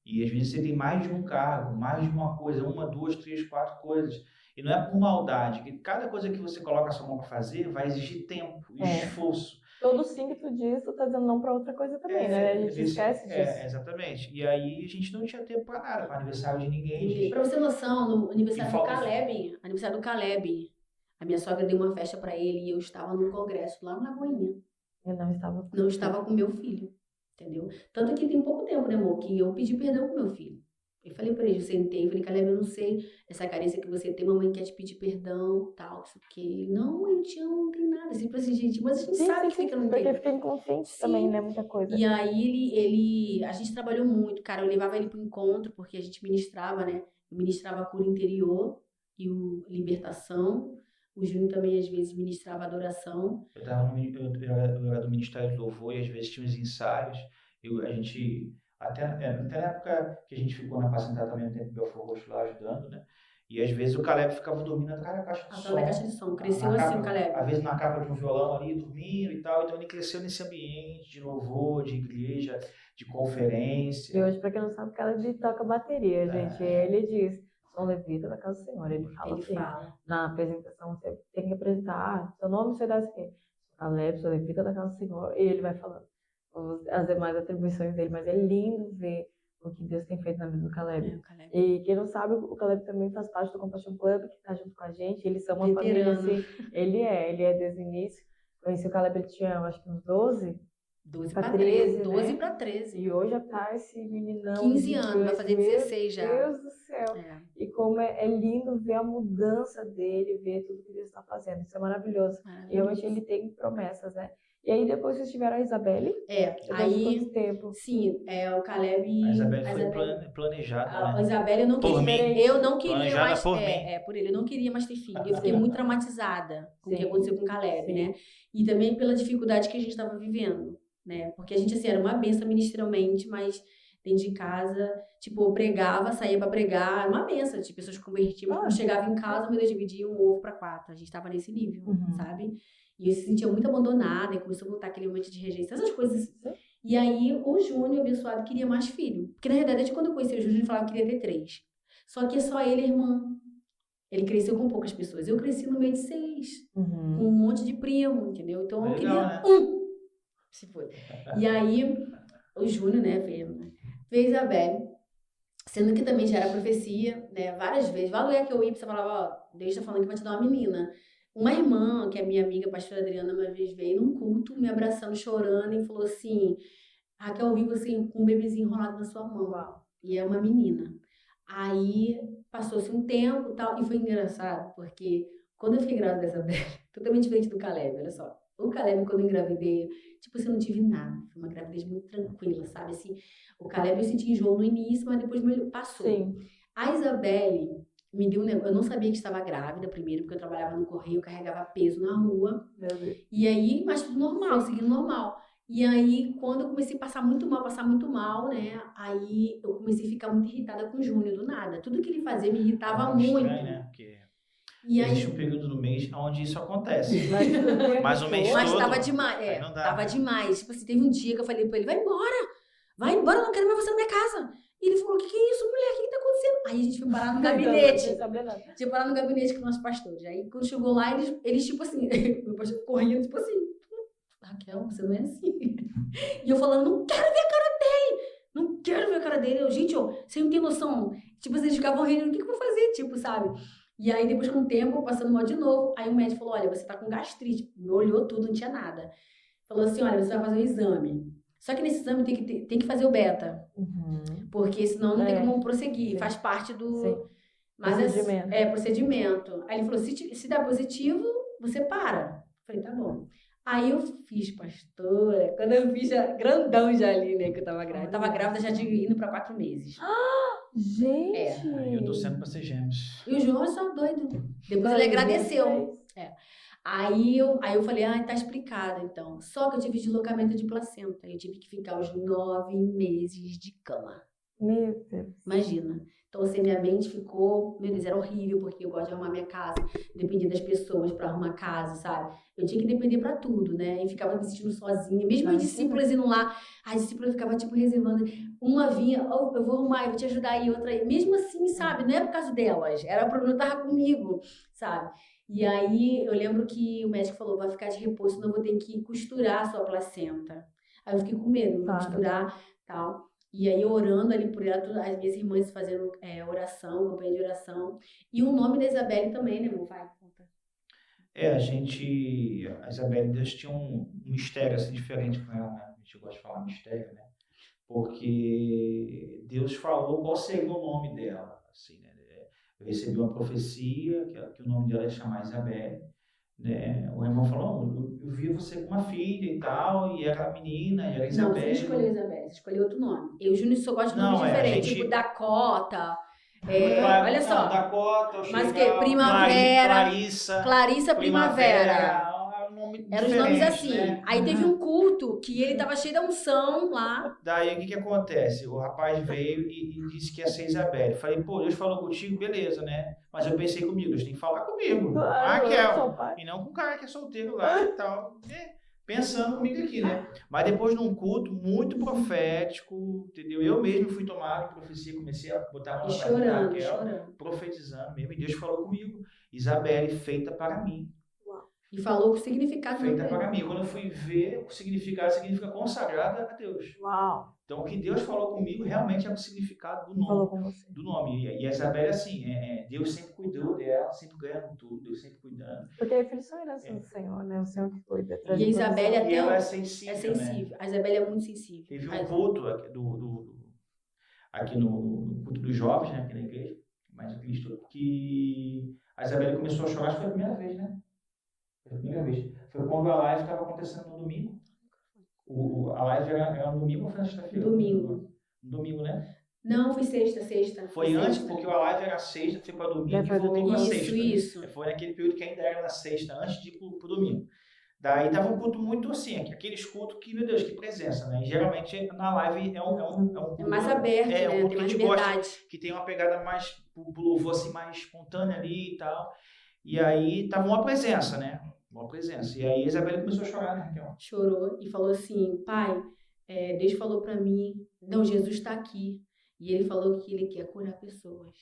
E às vezes você tem mais de um cargo, mais de uma coisa, 1, 2, 3, 4 coisas. E não é por maldade, que cada coisa que você coloca a sua mão para fazer vai exigir tempo e esforço. Todo sim que tu diz, tu tá dizendo não para outra coisa também, né? A gente esquece disso. Exatamente. E aí a gente não tinha tempo para nada, para aniversário de ninguém. Para você ter noção, no aniversário do Caleb, a minha sogra deu uma festa para ele e eu estava num congresso lá na Lagoinha. Eu não estava com meu filho, entendeu? Tanto que tem pouco tempo, né, amor, que eu pedi perdão pro meu filho. Eu falei pra ele, eu sentei, falei, Caleb, eu não sei essa carência que você tem, mamãe quer te pedir perdão, tal, isso que. Não, eu te amo, não tem nada. Sempre assim, gente, mas a gente sabe que fica no tempo. Porque fica inconsciente também, né, muita coisa. E aí a gente trabalhou muito, cara, eu levava ele pro encontro, porque a gente ministrava, né, eu ministrava a cura interior e libertação. O Júnior também, às vezes, ministrava adoração. Eu era do Ministério do Louvor e, às vezes, tinha uns ensaios. A gente, até na época que a gente ficou na Pacentada também, no tempo do Belfort Roxo lá ajudando, né? E, às vezes, o Caleb ficava dormindo atrás da caixa de som. Atrás da caixa de som. Cresceu assim, o Caleb. Às vezes, na capa de um violão ali, dormindo e tal. Então, ele cresceu nesse ambiente de louvor, de igreja, de conferência. E hoje, pra quem não sabe, o Caleb toca bateria, gente. Ele diz... Sou levita da casa do Senhor. Ele fala na apresentação, você tem que apresentar, seu nome você dá assim, Caleb, sou levita da casa do Senhor, e ele vai falando as demais atribuições dele, mas é lindo ver o que Deus tem feito na vida do Caleb. E quem não sabe, o Caleb também faz parte do Compassion Club, que está junto com a gente, eles são uma família assim, ele é desde o início. Conheci o Caleb, ele tinha, acho que uns 12 para 13, 12 né? para 13. E hoje já tá esse meninão. 15 anos, vai fazer 16 já. Meu Deus do céu. E como é lindo ver a mudança dele, ver tudo que Deus está fazendo. Isso é maravilhoso. E realmente ele tem promessas, né? E aí depois vocês tiveram a Isabelle? Aí... Quanto tempo? Sim, o Caleb... A Isabelle foi planejada, né? A Isabelle eu não queria mais... Por mim. Por ele, eu não queria mais ter filho. Eu fiquei muito traumatizada com o que aconteceu com o Caleb, né? E também pela dificuldade que a gente estava vivendo. Né? Porque a gente, assim, era uma benção ministerialmente, mas dentro de casa, tipo, eu pregava, saía pra pregar, era uma benção de pessoas convertidas. Quando chegava em casa, meu Deus, dividia um ovo pra 4. A gente tava nesse nível, sabe? E eu se sentia muito abandonada, e começou a voltar aquele momento de rejeição, essas coisas. E aí, o Júnior, abençoado, queria mais filho. Porque, na verdade, desde quando eu conheci o Júnior, ele falava que queria ter 3. Só que só ele e a irmã. Ele cresceu com poucas pessoas. Eu cresci no meio de 6, com um monte de primo, entendeu? Então, eu queria se foi. E aí, o Júnior, né, fez a Isabelle, sendo que também já era profecia, né, várias vezes. Vários lugares que eu ia, você falava, Deus tá falando que vai te dar uma menina. Uma irmã, que é minha amiga, a pastora Adriana, uma vez veio num culto, me abraçando, chorando, e falou assim, Raquel, eu vi você com um bebezinho enrolado na sua mão. E é uma menina. Aí, passou-se um tempo e tal, e foi engraçado, porque quando eu fiquei grávida dessa Isabelle, totalmente diferente do Caleb, olha só. O Caleb, quando eu engravidei, tipo assim, eu não tive nada. Foi uma gravidez muito tranquila, sabe? Assim, o Caleb eu senti enjoo no início, mas depois passou. Sim. A Isabelle me deu um negócio. Eu não sabia que estava grávida primeiro, porque eu trabalhava no correio, carregava peso na rua. E aí, mas tudo normal, seguindo normal. E aí, quando eu comecei a passar muito mal, né? Aí eu comecei a ficar muito irritada com o Júnior, do nada. Tudo que ele fazia me irritava muito. Estranho, né? Porque... existe um período no mês onde isso acontece. Mas o mês todo... Mas tava demais, tava demais. Tipo assim, teve um dia que eu falei pra ele, vai embora. vai embora, eu não quero mais você na minha casa. E ele falou, o que é isso, mulher? O que tá acontecendo? Aí a gente foi parar no gabinete. Tinha parar no gabinete com os nossos pastores. Aí quando chegou lá, eles tipo assim, meu pastor correndo, tipo assim, Raquel, você não é assim. E eu falando, não quero ver a cara dele. Não quero ver a cara dele. Gente, você não tem noção. Tipo, eles ficavam rindo, o que eu vou fazer? Tipo, sabe? E aí, depois com o tempo, passando mal de novo, aí o médico falou, olha, você tá com gastrite. Me olhou tudo, não tinha nada. Falou assim, olha, você vai fazer um exame. Só que nesse exame tem que fazer o beta. Porque senão não tem como prosseguir. Sim. Faz parte do... Sim. Mas procedimento. Procedimento. Aí ele falou, se dá positivo, você para. Eu falei, tá bom. Aí eu fiz, pastora, quando eu fiz grandão já ali, né, que eu tava grávida. Eu tava grávida já tinha indo pra 4 meses. Gente! Aí eu tô sendo pra ser gêmeos. E o João é só doido. Depois ele agradeceu. Aí eu falei, tá explicado então. Só que eu tive deslocamento de placenta. Eu tive que ficar os 9 meses de cama. Meu Deus. Imagina. Então, assim, minha mente ficou, meu Deus, era horrível, porque eu gosto de arrumar minha casa, dependia das pessoas pra arrumar casa, sabe? Eu tinha que depender pra tudo, né? E ficava me sentindo sozinha. Mesmo as discípulas indo lá, a discípula ficava, tipo, reservando. Uma vinha, eu vou arrumar, eu vou te ajudar aí, outra aí. Mesmo assim, sabe? Não é por causa delas, era o problema que tava comigo, sabe? E aí, eu lembro que o médico falou, vai ficar de repouso, senão eu vou ter que costurar a sua placenta. Aí eu fiquei com medo, vou costurar e tal. E aí, orando ali por ela, as minhas irmãs fazendo oração, campanha de oração. E o nome da Isabelle também, né, meu pai? A Isabelle, Deus tinha um mistério assim diferente com ela, né? A gente gosta de falar mistério, né? Porque Deus falou qual seria o nome dela, assim, né? Eu recebi uma profecia que o nome dela ia chamar Isabelle, né? O irmão falou, eu vi você com uma filha e tal, e era menina, e era Isabelle. Não, você não escolheu Isabelle, você escolheu outro nome. Eu e o Júnior só gosto de nomes diferentes, tipo Dakota, olha só. Não, Dakota, mas que Primavera, Clarissa Primavera. Eram os nomes assim. Né? Aí teve um culto que ele tava cheio da unção lá. Daí o que acontece? O rapaz veio e disse que ia ser Isabelle. Falei, pô, Deus falou contigo, beleza, né? Mas eu pensei comigo, Deus tem que falar comigo. Raquel. E não com o cara que é solteiro lá e tal. Pensando comigo aqui, né? Mas depois de um culto muito profético, entendeu? Eu mesmo fui tomado de profecia, comecei a botar a mão na Raquel, profetizando mesmo. E Deus falou comigo, Isabelle, feita para mim. E falou o significado. Feita para mim. Quando eu fui ver o significado, significa consagrada a Deus. Uau! Então, o que Deus falou comigo realmente é o significado do nome. Falou com você. Do nome. E a Isabelle, assim, Deus sempre cuidou dela, sempre ganhando tudo, Deus sempre cuidando. Porque filhos são herança do Senhor, né? O Senhor que cuida. E a Isabelle até... ela é sensível, né? A Isabelle é muito sensível. Teve um culto aqui no culto dos jovens, né? Aqui na igreja, mais de Cristo, que a Isabelle começou a chorar, acho que foi a primeira vez, né? Foi a primeira vez. Foi quando a live estava acontecendo no domingo. A live era no domingo ou foi na sexta-feira? Domingo. Domingo, né? Não, foi sexta. Foi antes, porque a live era sexta, foi para domingo e voltei para sexta. Isso. Foi naquele período que ainda era na sexta, antes de ir para o domingo. Daí estava um culto muito assim, aqueles cultos que, meu Deus, que presença, né? E geralmente na live é um culto... É mais aberto, né? Um culto tem que a gente gosta, que tem uma pegada mais, pro louvor assim, mais espontânea ali e tal. E aí tava uma presença, né? Uma presença. E aí a Isabelle começou a chorar, né, Raquel? Chorou e falou assim, pai, Deus falou para mim, não, Jesus está aqui. E ele falou que ele quer curar pessoas.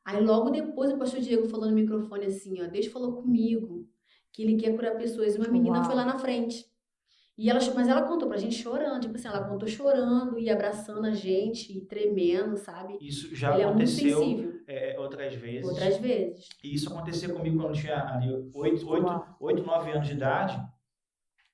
Aí logo depois o pastor Diego falou no microfone assim, Deus falou comigo que ele quer curar pessoas. E uma menina foi lá na frente. Mas ela contou pra gente chorando, tipo assim, ela contou chorando e abraçando a gente, e tremendo, sabe? Isso já aconteceu outras vezes. Outras vezes. E isso aconteceu comigo quando eu tinha ali 8, 9 anos de idade,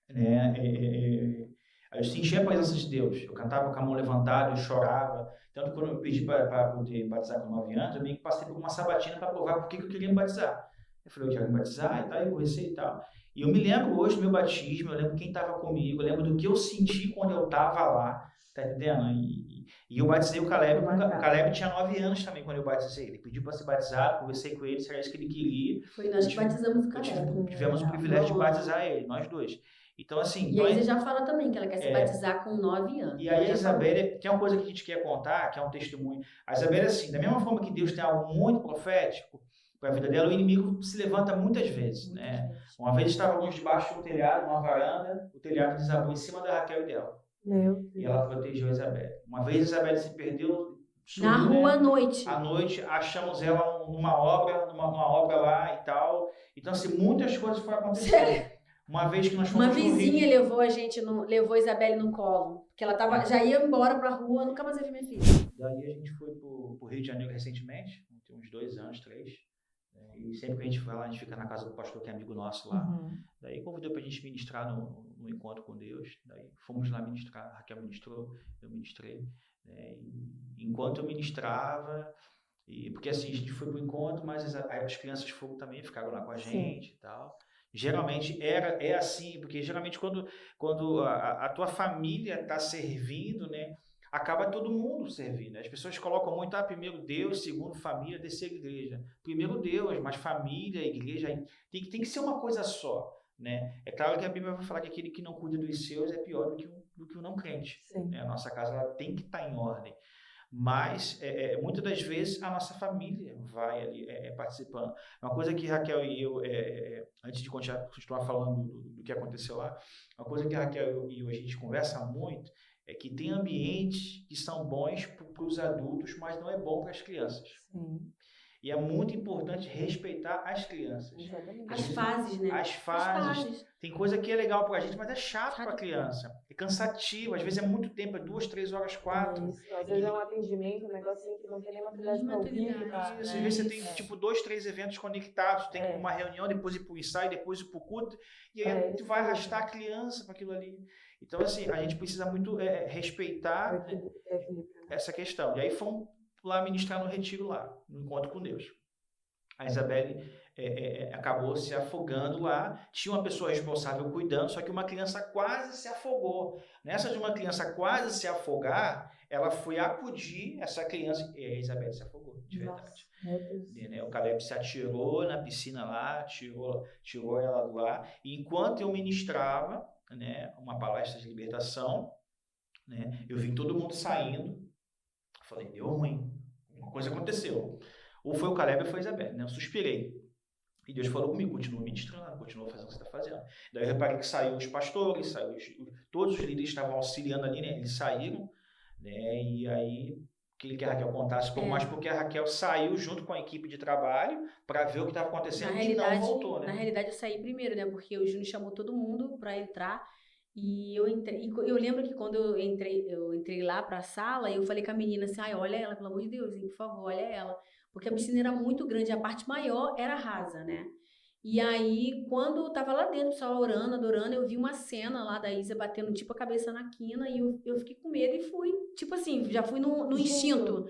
né? Eu sentia a presença de Deus. Eu cantava com a mão levantada, eu chorava. Tanto que quando eu pedi para poder batizar com 9 anos, eu meio que passei por uma sabatina para provar por que eu queria me batizar. Eu falei, eu quero me batizar e tal, e comecei e tal. E eu me lembro hoje do meu batismo, eu lembro quem estava comigo, eu lembro do que eu senti quando eu estava lá, tá entendendo? E eu batizei o Caleb, porque o Caleb tinha 9 anos também quando eu batizei. Ele pediu para ser batizado, conversei com ele, se era isso que ele queria. Foi nós que batizamos o Caleb. Tivemos o privilégio de batizar ele, nós dois. Então, assim... E aí você já fala também que ela quer se batizar com 9 anos. E aí a Isabelle, que é uma coisa que a gente quer contar, que é um testemunho. A Isabelle, assim, da mesma forma que Deus tem algo muito profético para a vida dela, o inimigo se levanta muitas vezes, né? Uma vez estávamos debaixo de um telhado, uma varanda, o telhado desabou em cima da Raquel e dela. Meu Deus. E ela protegeu a Isabelle. Uma vez a Isabelle se perdeu, sumiu, na rua à noite. À noite, achamos ela numa obra lá e tal. Então, assim, muitas coisas foram acontecendo. Uma vez que nós fomos Uma vizinha levou a Isabelle no colo, que ela já ia embora pra rua, nunca mais eu vi minha filha. Daí a gente foi pro Rio de Janeiro recentemente, tem uns 2 anos, 3. E sempre que a gente vai lá, a gente fica na casa do pastor, que é amigo nosso lá. Daí convidou pra gente ministrar no encontro com Deus. Daí fomos lá ministrar, a Raquel ministrou, eu ministrei. E enquanto eu ministrava, porque assim, a gente foi pro encontro, mas as crianças de fogo também ficaram lá com a gente e tal. Geralmente é assim, porque geralmente quando a tua família está servindo, né, acaba todo mundo servindo. As pessoas colocam muito, primeiro Deus, segundo família, terceiro igreja. Primeiro Deus, mas família, igreja, tem que ser uma coisa só, né? É claro que a Bíblia vai falar que aquele que não cuida dos seus é pior do que o não crente. Né? A nossa casa ela tem que estar em ordem. Mas, muitas das vezes, a nossa família vai ali participando. Uma coisa que Raquel e eu, antes de continuar falando do que aconteceu lá, uma coisa que Raquel e eu, a gente conversa muito, é que tem ambientes que são bons para os adultos, mas não é bom para as crianças. Sim. E é muito importante respeitar as crianças. As fases, né? As fases. Tem coisa que é legal pra gente, mas é chato pra criança. É cansativo. Às vezes é muito tempo, 2, 3 horas, 4. Às vezes é um atendimento, um negocinho que não tem nem maturidade pra ouvir. Às vezes você tem, 2, 3 eventos conectados. Tem uma reunião, depois ir pro ensaio, depois ir pro culto. E aí tu vai arrastar a criança para aquilo ali. Então, assim, a gente precisa muito respeitar essa questão. E aí fomos lá ministrar no retiro lá, no encontro com Deus. A Isabelle acabou se afogando lá, tinha uma pessoa responsável cuidando, só que uma criança quase se afogou. Nessa de uma criança quase se afogar, ela foi acudir essa criança e a Isabelle se afogou, de verdade. O Caleb se atirou na piscina lá, tirou ela do ar, e enquanto eu ministrava, né, uma palestra de libertação, né, eu vi todo mundo saindo. Falei, deu ruim, uma coisa aconteceu. Ou foi o Caleb ou foi a Isabelle, né? Eu suspirei. E Deus falou comigo, continua ministrando, continua fazendo o que você está fazendo. Daí eu reparei que saiu os pastores, todos os líderes estavam auxiliando ali, né? Eles saíram, né? E aí, queria que a Raquel contasse um pouco mais, porque a Raquel saiu junto com a equipe de trabalho para ver o que estava acontecendo e não voltou, né? Na realidade, eu saí primeiro, né? Porque o Júnior chamou todo mundo para entrar. E eu entrei, eu lembro que quando eu entrei lá pra sala, eu falei com a menina assim, olha ela, pelo amor de Deus, por favor, olha ela. Porque a piscina era muito grande, a parte maior era rasa, né? E aí, quando eu tava lá dentro, só orando, adorando, eu vi uma cena lá da Isa batendo tipo a cabeça na quina e eu fiquei com medo e fui, tipo assim, já fui no instinto.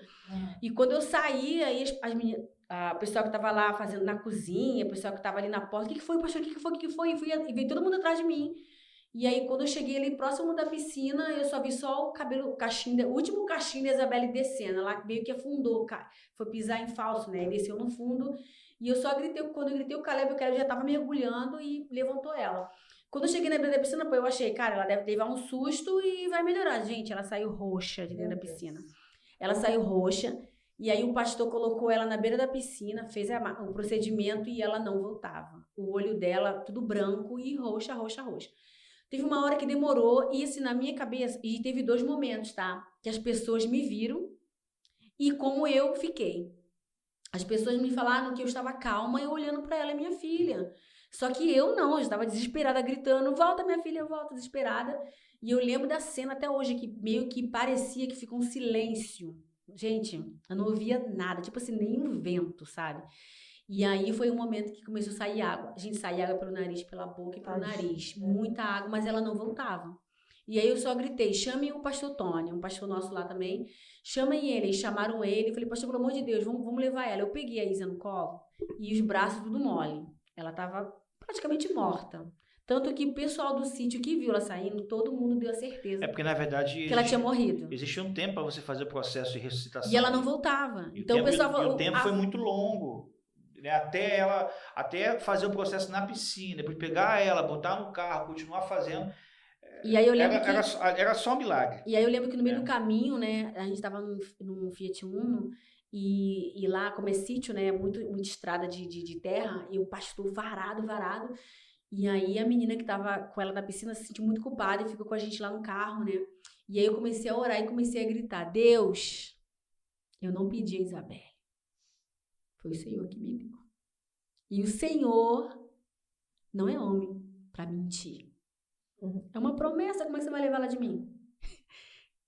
E quando eu saí, aí as meninas, a pessoa que tava lá fazendo na cozinha, a pessoa que tava ali na porta, o que foi, pastor, o que foi? E veio todo mundo atrás de mim. E aí, quando eu cheguei ali próximo da piscina, eu só vi só o último cachinho da Isabelle descendo. Ela meio que afundou, foi pisar em falso, né? E desceu no fundo. E eu só gritei, quando eu gritei o Caleb já tava mergulhando e levantou ela. Quando eu cheguei na beira da piscina, eu achei, cara, ela deve levar um susto e vai melhorar. Gente, ela saiu roxa de dentro da piscina. Ela saiu roxa. E aí o pastor colocou ela na beira da piscina, fez o procedimento e ela não voltava. O olho dela, tudo branco e roxa. Teve uma hora que demorou, e assim, na minha cabeça, e teve 2 momentos, tá? Que as pessoas me viram e como eu fiquei. As pessoas me falaram que eu estava calma e olhando pra ela, minha filha. Só que eu não, eu estava desesperada, gritando, volta minha filha, volta, desesperada. E eu lembro da cena até hoje, que meio que parecia que ficou um silêncio. Gente, eu não ouvia nada, tipo assim, nem um vento, sabe? E aí foi um momento que começou a sair água. A gente saía água pelo nariz, pela boca e pelo nariz. Muita água, mas ela não voltava. E aí eu só gritei, chame o pastor Tony, um pastor nosso lá também. Chamem ele. E chamaram ele. Eu falei, pastor, pelo amor de Deus, vamos levar ela. Eu peguei a Isa no colo e os braços tudo mole. Ela estava praticamente morta. Tanto que o pessoal do sítio que viu ela saindo, todo mundo deu a certeza. Porque, na verdade, que ela tinha morrido. Existia um tempo para você fazer o processo de ressuscitação. E ela não voltava. Então o pessoal falou... o tempo foi muito longo. Até fazer o processo na piscina, depois pegar ela, botar no carro, continuar fazendo. E aí eu lembro era só um milagre. E aí eu lembro que no meio do caminho, né, a gente estava num Fiat Uno, e lá, como é sítio, né, muita estrada de terra, e o pastor varado. E aí a menina que estava com ela na piscina se sentiu muito culpada e ficou com a gente lá no carro, né. E aí eu comecei a orar e comecei a gritar, Deus, eu não pedi a Isabelle. Foi o Senhor que me deu. E o Senhor não é homem para mentir. É uma promessa, como é que você vai levar ela de mim?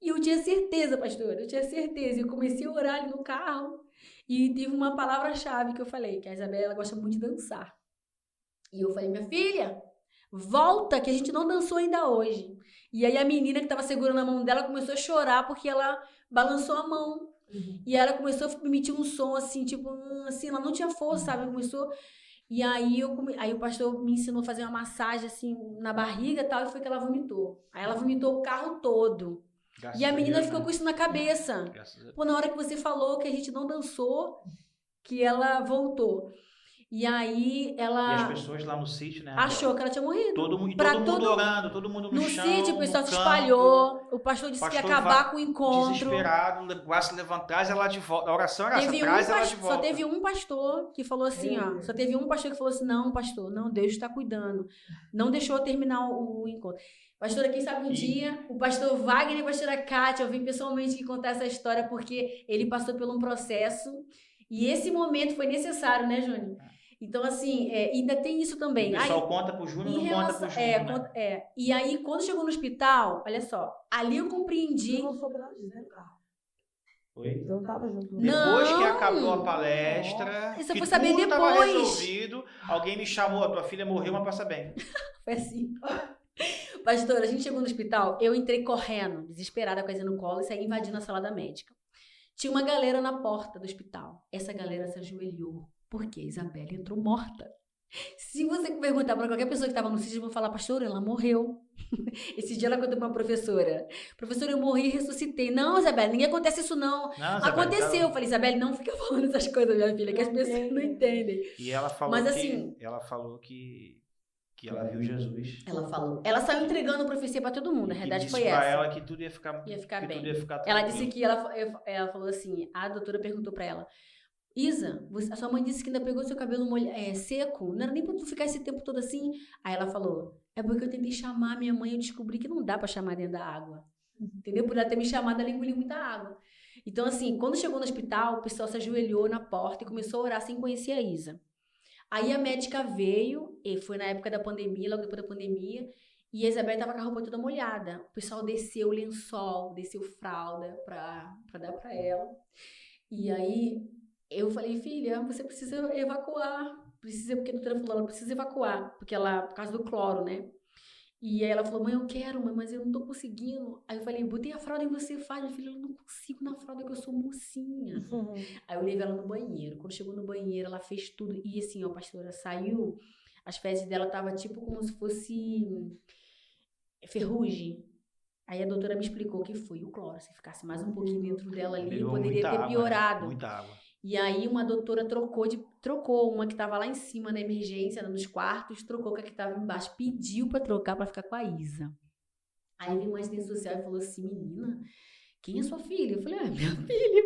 E eu tinha certeza, pastor, eu tinha certeza. Eu comecei a orar ali no carro e teve uma palavra-chave que eu falei, que a Isabelle, ela gosta muito de dançar. E eu falei, minha filha, volta, que a gente não dançou ainda hoje. E aí a menina que estava segurando a mão dela começou a chorar porque ela balançou a mão. E ela começou a emitir um som assim, tipo, assim, ela não tinha força, sabe? Ela começou... E aí, aí o pastor me ensinou a fazer uma massagem assim na barriga e tal, e foi que ela vomitou. Aí ela vomitou o carro todo. Graças e a menina ficou com isso na cabeça. Pô, na hora que você falou que a gente não dançou, que ela voltou. E aí ela... E as pessoas lá no sítio, né? Achou que ela tinha morrido. Todo mundo orando, todo mundo no chão, sítio, o pessoal se espalhou. O pastor disse que ia acabar com o encontro. Desesperado, braço levantado, traz ela de volta. A oração era essa, traz ela de volta. Só teve um pastor que falou assim, ó. Só teve um pastor que falou assim, não, pastor, não, Deus está cuidando. Não deixou eu terminar o encontro. Pastora, quem sabe um dia, o pastor Wagner e a pastora Kátia, eu vim pessoalmente contar essa história porque ele passou por um processo e esse momento foi necessário, né, Júnior? Então, assim, ainda tem isso também. O pessoal conta pro Júnior, não conta pro Júnior, né? E aí, quando chegou no hospital, olha só, ali eu compreendi... Eu não soube nada disso, né, carro? Oi? Eu não tava junto. Depois que acabou a palestra, isso que eu fui saber tudo depois. Tava resolvido, alguém me chamou, a tua filha morreu, mas passa bem. Foi assim. Pastora, a gente chegou no hospital, eu entrei correndo, desesperada com a Isa no colo e saí invadindo a sala da médica. Tinha uma galera na porta do hospital. Essa galera se ajoelhou. Porque a Isabelle entrou morta. Se você perguntar para qualquer pessoa que estava no sítio, vão falar, pastora, ela morreu. Esse dia ela contou para uma professora. Professora, eu morri e ressuscitei. Não, Isabelle, ninguém acontece isso não. Aconteceu. Eu falei, Isabelle, não fica falando essas coisas, minha filha, que as pessoas não entendem. E ela falou que ela viu Jesus. Ela falou. Ela saiu entregando profecia para todo mundo. A realidade foi essa. Para ela que tudo ia ficar bem. Tudo ia ficar ela disse que ela falou assim, a doutora perguntou para ela, Isa, a sua mãe disse que ainda pegou seu cabelo seco, não era nem pra tu ficar esse tempo todo assim. Aí ela falou, é porque eu tentei chamar minha mãe e eu descobri que não dá pra chamar dentro da água. Entendeu? Por ela ter me chamado, ela engoliu muita água. Então, assim, quando chegou no hospital, o pessoal se ajoelhou na porta e começou a orar sem conhecer a Isa. Aí a médica veio, e foi na época da pandemia, logo depois da pandemia, e a Isabelle tava com a roupa toda molhada. O pessoal desceu o lençol, desceu fralda pra dar pra ela. E aí... eu falei, filha, você precisa evacuar. Porque a doutora falou, ela precisa evacuar. Por causa do cloro, né? E aí ela falou, mãe, eu quero, mãe, mas eu não tô conseguindo. Aí eu falei, botei a fralda e você faz. Minha filha, eu não consigo na fralda que eu sou mocinha. Aí eu levei ela no banheiro. Quando chegou no banheiro, ela fez tudo. E assim, ó, pastora, saiu, as fezes dela tava tipo como se fosse ferrugem. Aí a doutora me explicou que foi o cloro. Se ficasse mais um pouquinho dentro dela ali, poderia ter piorado. Muita água. E aí uma doutora trocou uma que estava lá em cima na emergência, nos quartos, trocou com a que estava embaixo, pediu para trocar para ficar com a Isa. Aí veio uma assistente social e falou assim, menina, quem é sua filha? Eu falei, minha filha.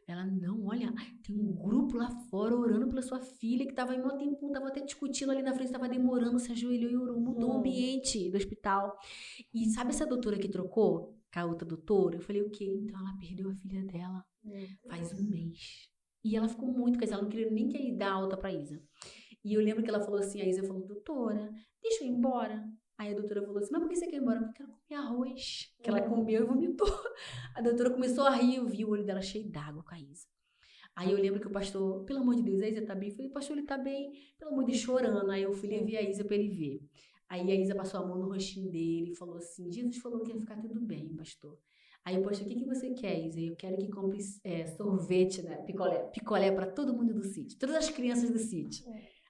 Ela, não, olha, tem um grupo lá fora orando pela sua filha que estava em um tempo, estava até discutindo ali na frente, estava demorando, se ajoelhou e orou, mudou o ambiente do hospital. E sabe essa doutora que trocou com a outra doutora? Eu falei, o quê? Então ela perdeu a filha dela faz um mês. E ela ficou muito com ela não queria nem que ia dar alta pra Isa. E eu lembro que ela falou assim, a Isa falou, doutora, deixa eu ir embora. Aí a doutora falou assim, mas por que você quer ir embora? Porque ela comia arroz, que ela comeu e vomitou. A doutora começou a rir, eu vi o olho dela cheio d'água com a Isa. Aí eu lembro que o pastor, pelo amor de Deus, a Isa tá bem? Eu falei, pastor, ele tá bem, pelo amor de Deus, chorando. Aí eu fui levar a Isa pra ele ver. Aí a Isa passou a mão no rostinho dele e falou assim, Jesus falou que ia ficar tudo bem, pastor. Aí eu pastor, o que você quer, Isa? Eu quero que compre sorvete, né? Picolé para todo mundo do sítio, todas as crianças do sítio.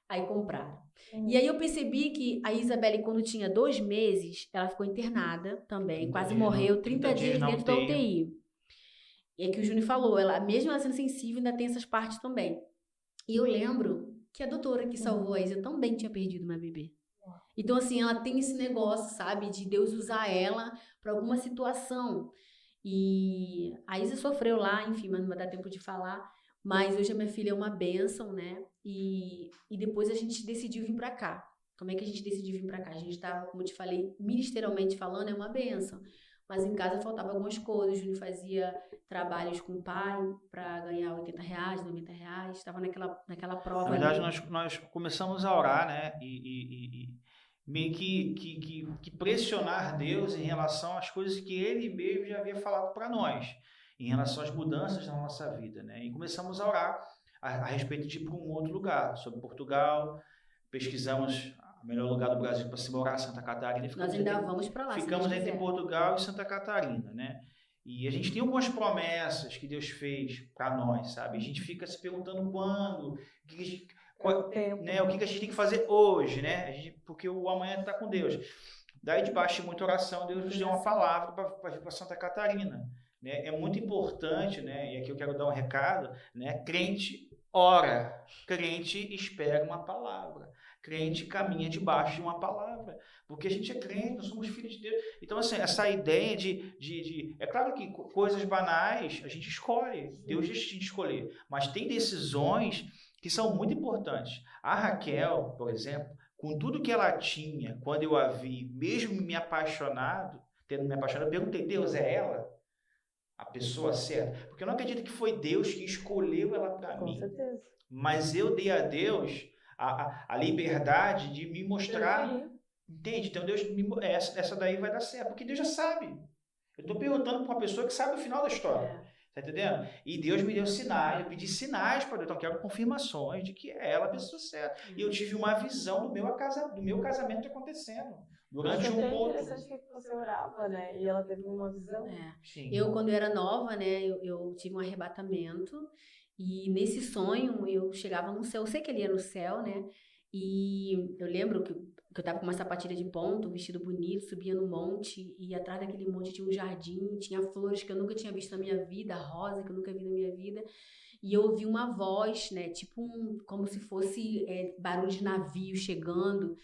Aí compraram. E aí eu percebi que a Isabelle, quando tinha 2 meses, ela ficou internada também, quase morreu, 30 dias dentro da UTI. E é que o Júnior falou, mesmo ela sendo sensível, ainda tem essas partes também. E eu lembro que a doutora que salvou a Isa também tinha perdido uma bebê. Então, assim, ela tem esse negócio, sabe, de Deus usar ela para alguma situação. E a Isa sofreu lá, enfim, mas não vai dar tempo de falar. Mas hoje a minha filha é uma bênção, né? E depois a gente decidiu vir pra cá. Como é que a gente decidiu vir pra cá? A gente tava, como eu te falei, ministerialmente falando, é uma bênção. Mas em casa faltava algumas coisas. O Júnior fazia trabalhos com o pai para ganhar R$80, R$90. Estava naquela prova. Na verdade, nós começamos a orar, né? E meio que pressionar Deus em relação às coisas que Ele mesmo já havia falado para nós, em relação às mudanças na nossa vida, né? E começamos a orar a respeito de ir para um outro lugar, sobre Portugal. Pesquisamos o melhor lugar do Brasil para se morar, Santa Catarina. Nós ainda vamos para lá. Ficamos entre Portugal e Santa Catarina, né? E a gente tem algumas promessas que Deus fez para nós, sabe? A gente fica se perguntando quando, o que a gente tem que fazer hoje, né? Porque o amanhã está com Deus. Daí, debaixo de muita oração, Deus nos deu uma palavra para vir para Santa Catarina, né? É muito importante, né? E aqui eu quero dar um recado, né? Crente ora, crente espera uma palavra. Crente caminha debaixo de uma palavra, porque a gente é crente, nós somos filhos de Deus. Então, assim, essa ideia de é claro que coisas banais a gente escolhe, Deus decide escolher, mas tem decisões que são muito importantes. A Raquel, por exemplo, com tudo que ela tinha, quando eu a vi, mesmo tendo me apaixonado, eu perguntei, Deus, é ela? A pessoa certa? Porque eu não acredito que foi Deus que escolheu ela para mim. Com certeza. Mas eu dei a Deus a liberdade de me mostrar, entende? Então Deus essa daí vai dar certo, porque Deus já sabe. Eu estou perguntando para uma pessoa que sabe o final da história, tá entendendo? E Deus me deu sinais, eu pedi sinais para Deus, então eu quero confirmações de que é ela a pessoa certa. E eu tive uma visão do meu casamento acontecendo durante um pouco. É interessante que você orava, né? E ela teve uma visão. Sim. Eu, quando eu era nova, né, eu tive um arrebatamento. E nesse sonho, eu chegava no céu, eu sei que ele ia no céu, né? E eu lembro que eu tava com uma sapatilha de ponto, um vestido bonito, subia no monte, e atrás daquele monte tinha um jardim, tinha flores que eu nunca tinha visto na minha vida, rosa que eu nunca vi na minha vida. E eu ouvi uma voz, né? Tipo como se fosse barulho de navio chegando,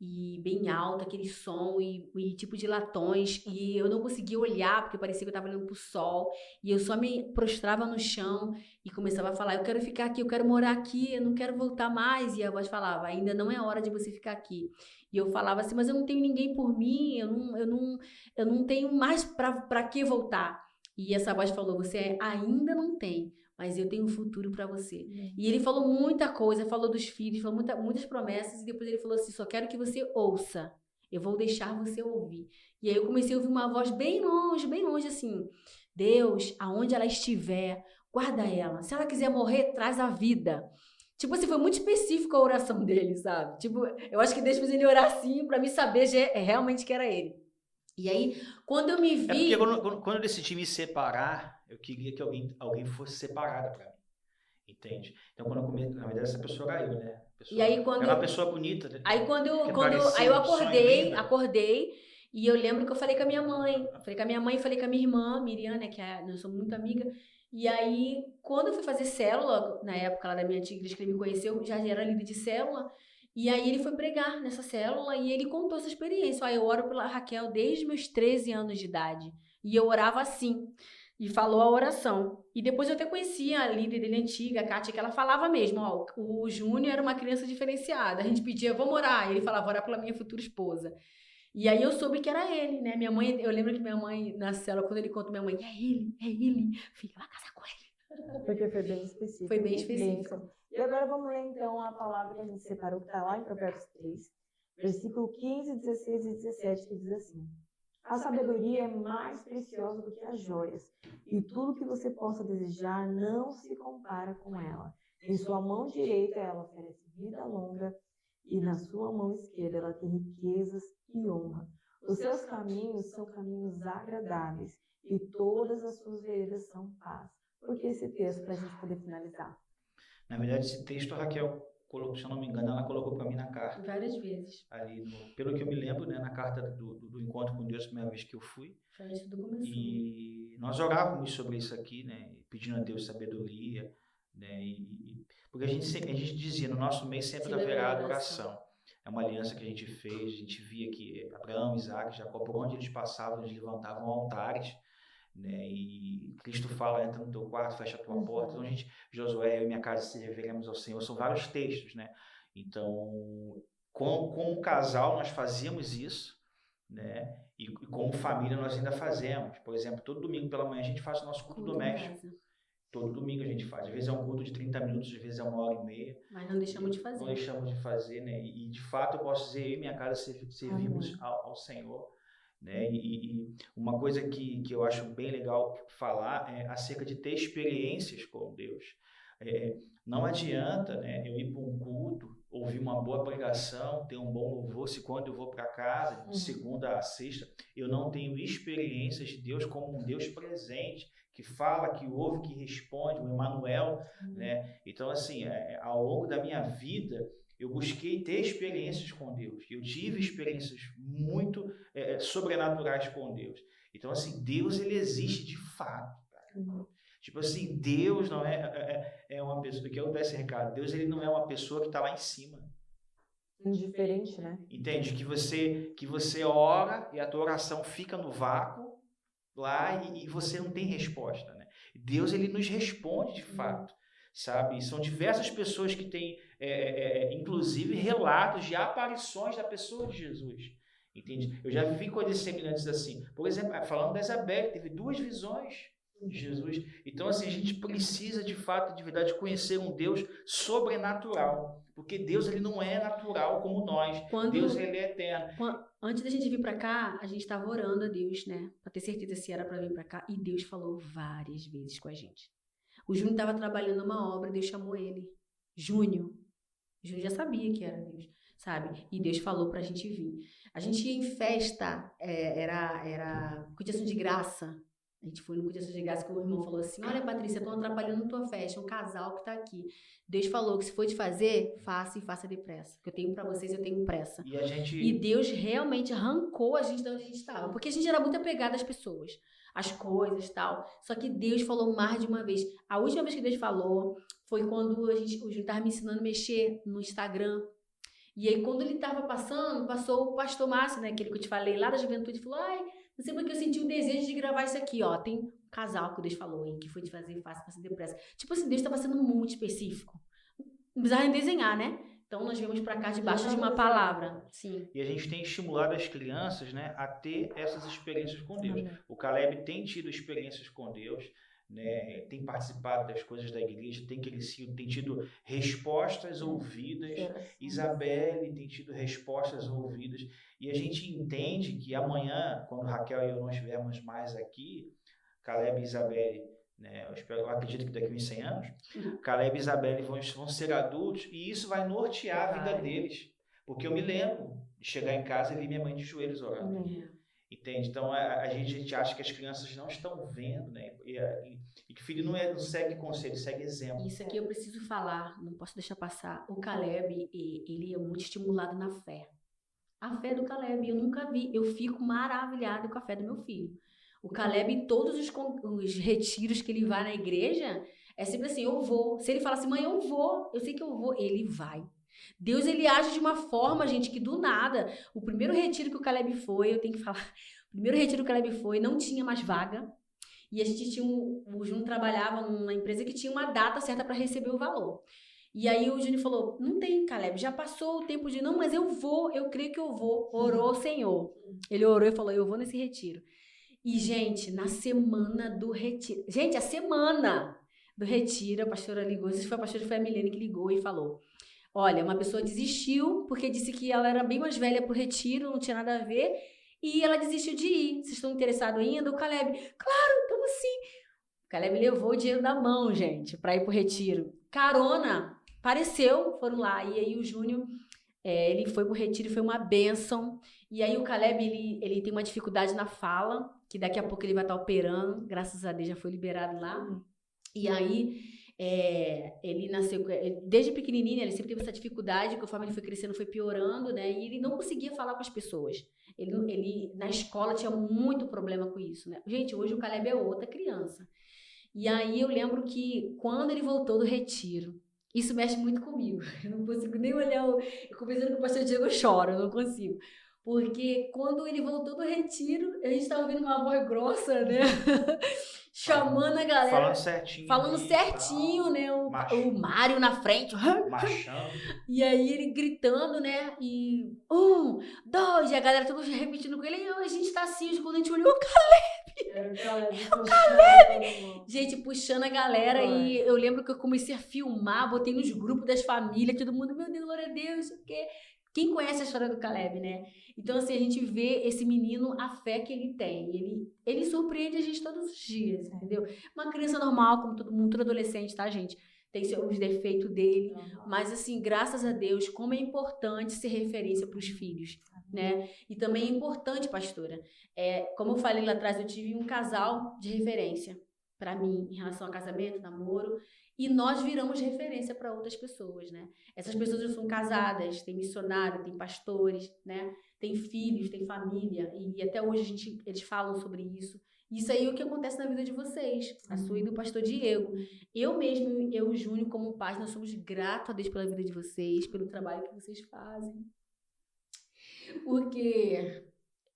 e bem alto, aquele som, e tipo de latões, e eu não conseguia olhar, porque parecia que eu estava olhando pro sol, e eu só me prostrava no chão, e começava a falar, eu quero ficar aqui, eu quero morar aqui, eu não quero voltar mais, e a voz falava, ainda não é hora de você ficar aqui. E eu falava assim, mas eu não tenho ninguém por mim, eu não tenho mais para que voltar. E essa voz falou, você ainda não tem, mas eu tenho um futuro para você. E ele falou muita coisa, falou dos filhos, falou muitas promessas, e depois ele falou assim, só quero que você ouça, eu vou deixar você ouvir. E aí eu comecei a ouvir uma voz bem longe, assim, Deus, aonde ela estiver, guarda ela. Se ela quiser morrer, traz a vida. Tipo assim, foi muito específico a oração dele, sabe? Tipo, eu acho que Deus fez ele orar assim, pra me saber realmente que era ele. E aí, quando eu me vi... É porque quando eu decidi me separar, eu queria que alguém fosse separada para mim. Entende? Então, quando eu comecei, na verdade, essa pessoa era eu, né? E aí, quando era uma pessoa bonita. Aí, quando eu acordei, e eu lembro que eu falei com a minha mãe. Falei com a minha mãe e falei com a minha irmã, Miriam, né? Nós somos muito amiga. E aí, quando eu fui fazer célula, na época lá da minha antiga igreja que ele me conheceu, já era líder de célula. E aí ele foi pregar nessa célula e ele contou essa experiência. Eu oro pela Raquel desde meus 13 anos de idade. E eu orava assim. E falou a oração. E depois eu até conhecia a líder dele antiga, a Kátia, que ela falava mesmo, ó, o Júnior era uma criança diferenciada. A gente pedia, vamos orar. E ele falava, orar pela minha futura esposa. E aí eu soube que era ele, né? Minha mãe, eu lembro que minha mãe, na célula, quando ele contou, minha mãe, é ele. Filha, vai casar com ele. Porque foi bem específico. Foi bem específico. E agora vamos ler, então, a palavra que a gente separou, que está lá em Provérbios 3, versículo 15, 16 e 17, que diz assim: a sabedoria é mais preciosa do que as joias, e tudo que você possa desejar não se compara com ela. Em sua mão direita ela oferece vida longa, e na sua mão esquerda ela tem riquezas e honra. Os seus caminhos são caminhos agradáveis, e todas as suas veredas são paz. Por que esse texto, para a gente poder finalizar? Na verdade, esse texto a Raquel colocou, se eu não me engano, ela colocou para mim na carta. Várias vezes. Ali, pelo que eu me lembro, né, na carta do encontro com Deus, a primeira vez que eu fui. Foi antes do começo. E nós orávamos sobre isso aqui, né, pedindo a Deus sabedoria, né, porque a gente dizia, no nosso meio sempre haverá adoração. É uma aliança que a gente fez, a gente via que Abraão, Isaac, Jacó, por onde eles passavam, eles levantavam altares, né? E Cristo fala, entra no teu quarto, fecha a tua porta. Então, Josué, eu e minha casa serviremos ao Senhor. São vários textos, né? Então, como casal, nós fazíamos isso, né? E como família nós ainda fazemos. Por exemplo, todo domingo pela manhã a gente faz o nosso culto doméstico. Todo domingo a gente faz. Às vezes é um culto de 30 minutos, às vezes é 1h30. Mas não deixamos de fazer. Não deixamos de fazer, né? E de fato eu posso dizer, eu e minha casa servimos ao Senhor. Né? E uma coisa que eu acho bem legal falar é acerca de ter experiências com Deus. Não adianta, né, eu ir para um culto, ouvir uma boa pregação, ter um bom louvor, se quando eu vou para casa, de segunda a sexta, eu não tenho experiências de Deus como um Deus presente, que fala, que ouve, que responde, o Emmanuel, né? Então, assim, ao longo da minha vida, eu busquei ter experiências com Deus. Eu tive experiências muito sobrenaturais com Deus. Então, assim, Deus, ele existe de fato. Cara. Tipo assim, Deus não é uma pessoa... Que eu dou esse recado. Deus, ele não é uma pessoa que está lá em cima. Indiferente, né? Entende? Que você ora e a tua oração fica no vácuo lá e você não tem resposta, né? Deus, ele nos responde de fato. Sabe? E são diversas pessoas que têm, inclusive, relatos de aparições da pessoa de Jesus. Entende? Eu já vi coisas semelhantes assim. Por exemplo, falando da Isabel, teve 2 visões de Jesus. Então, assim, a gente precisa, de fato, de verdade, conhecer um Deus sobrenatural. Porque Deus, ele não é natural como nós. Deus, ele é eterno. Antes da gente vir para cá, a gente estava orando a Deus, né? Para ter certeza se era para vir para cá. E Deus falou várias vezes com a gente. O Júnior estava trabalhando uma obra, Deus chamou ele. Júnior já sabia que era Deus, sabe? E Deus falou pra gente vir. A gente ia em festa, era Cultiação de Graça. A gente foi no Cultiação de Graça que o irmão falou assim, olha, Patrícia, estão atrapalhando a tua festa, um casal que tá aqui. Deus falou que se for de fazer, faça e faça depressa. Que eu tenho pra vocês, eu tenho pressa. E Deus realmente arrancou a gente de onde a gente estava. Porque a gente era muito apegada às pessoas, às coisas e tal. Só que Deus falou mais de uma vez. A última vez que Deus falou foi quando o Júnior estava me ensinando a mexer no Instagram. E aí, quando ele estava passou o pastor Márcio, né? Aquele que eu te falei lá da juventude, falou, ai, não sei porque eu senti o desejo de gravar isso aqui, ó. Tem um casal que Deus falou, hein? Que foi de fazer fácil, faça depressa. Tipo assim, Deus estava sendo muito específico. Não precisava nem desenhar, né? Então, nós viemos para cá debaixo de uma palavra. Sim. E a gente tem estimulado as crianças, né, a ter essas experiências com Deus. O Caleb tem tido experiências com Deus, né, tem participado das coisas da igreja, tem tido respostas ouvidas. Isabelle tem tido respostas ouvidas. E a gente entende que amanhã, quando Raquel e eu não estivermos mais aqui, Caleb e Isabelle, né, eu acredito que daqui a uns 100 anos, Caleb e Isabelle vão ser adultos e isso vai nortear a vida deles. Porque eu me lembro de chegar em casa e ver minha mãe de joelhos orando. Entende? Então, a gente acha que as crianças não estão vendo, né? E que o filho não segue conselho, segue exemplo. Isso aqui eu preciso falar, não posso deixar passar. O Caleb, ele é muito estimulado na fé. A fé do Caleb, eu nunca vi. Eu fico maravilhada com a fé do meu filho. O Caleb, em todos os retiros que ele vai na igreja, é sempre assim, eu vou. Se ele fala assim, mãe, eu vou, eu sei que eu vou, ele vai. Deus, ele age de uma forma, gente, que do nada, o primeiro retiro que o Caleb foi, eu tenho que falar, o primeiro retiro que o Caleb foi, não tinha mais vaga, e a gente tinha o Júnior trabalhava numa empresa que tinha uma data certa para receber o valor. E aí o Júnior falou, não tem, Caleb, já passou o tempo de, não, mas eu vou, eu creio que eu vou. Orou o Senhor. Ele orou e falou, eu vou nesse retiro. E, gente, na semana do retiro, gente, a semana do retiro, a pastora ligou, foi a Milene que ligou e falou, olha, uma pessoa desistiu porque disse que ela era bem mais velha pro retiro, não tinha nada a ver, e ela desistiu de ir. Vocês estão interessados ainda? O Caleb, claro, estamos sim. O Caleb levou o dinheiro na mão, gente, para ir pro retiro. Carona, apareceu, foram lá. E aí o Júnior, ele foi pro retiro e foi uma bênção. E aí o Caleb, ele tem uma dificuldade na fala, que daqui a pouco ele vai estar operando. Graças a Deus já foi liberado lá. E aí... ele nasceu, desde pequenininho, ele sempre teve essa dificuldade, conforme ele foi crescendo, foi piorando, né? E ele não conseguia falar com as pessoas. Ele na escola tinha muito problema com isso, né? Gente, hoje o Caleb é outra criança. E aí eu lembro que quando ele voltou do retiro, isso mexe muito comigo. Eu não consigo nem olhar, eu conversando com o pastor Diego, eu choro, eu não consigo. Porque quando ele voltou do retiro, a gente estava ouvindo uma voz grossa, né? Chamando a galera. Falando certinho, né? O Mário na frente. Marchando. E aí ele gritando, né? E 1, 2, e a galera toda repetindo com ele. E a gente tá assim, quando a gente olhou, o Caleb! O Caleb! Gente, puxando a galera. E eu lembro que eu comecei a filmar, botei nos grupos das famílias, todo mundo, meu Deus, glória a Deus, o quê? Quem conhece a história do Caleb, né? Então, assim, a gente vê esse menino, a fé que ele tem. Ele surpreende a gente todos os dias, entendeu? Uma criança normal, como todo mundo, todo adolescente, tá, gente? Tem os defeitos dele. Mas, assim, graças a Deus, como é importante ser referência para os filhos, né? E também é importante, pastora, como eu falei lá atrás, eu tive um casal de referência para mim em relação a casamento, namoro. E nós viramos referência para outras pessoas, né? Essas pessoas já são casadas, tem missionário, tem pastores, né? Tem filhos, tem família. E até hoje eles falam sobre isso. Isso aí é o que acontece na vida de vocês, a sua e do pastor Diego. Eu mesmo, eu e o Júnior, como pais, nós somos gratos a Deus pela vida de vocês, pelo trabalho que vocês fazem. Porque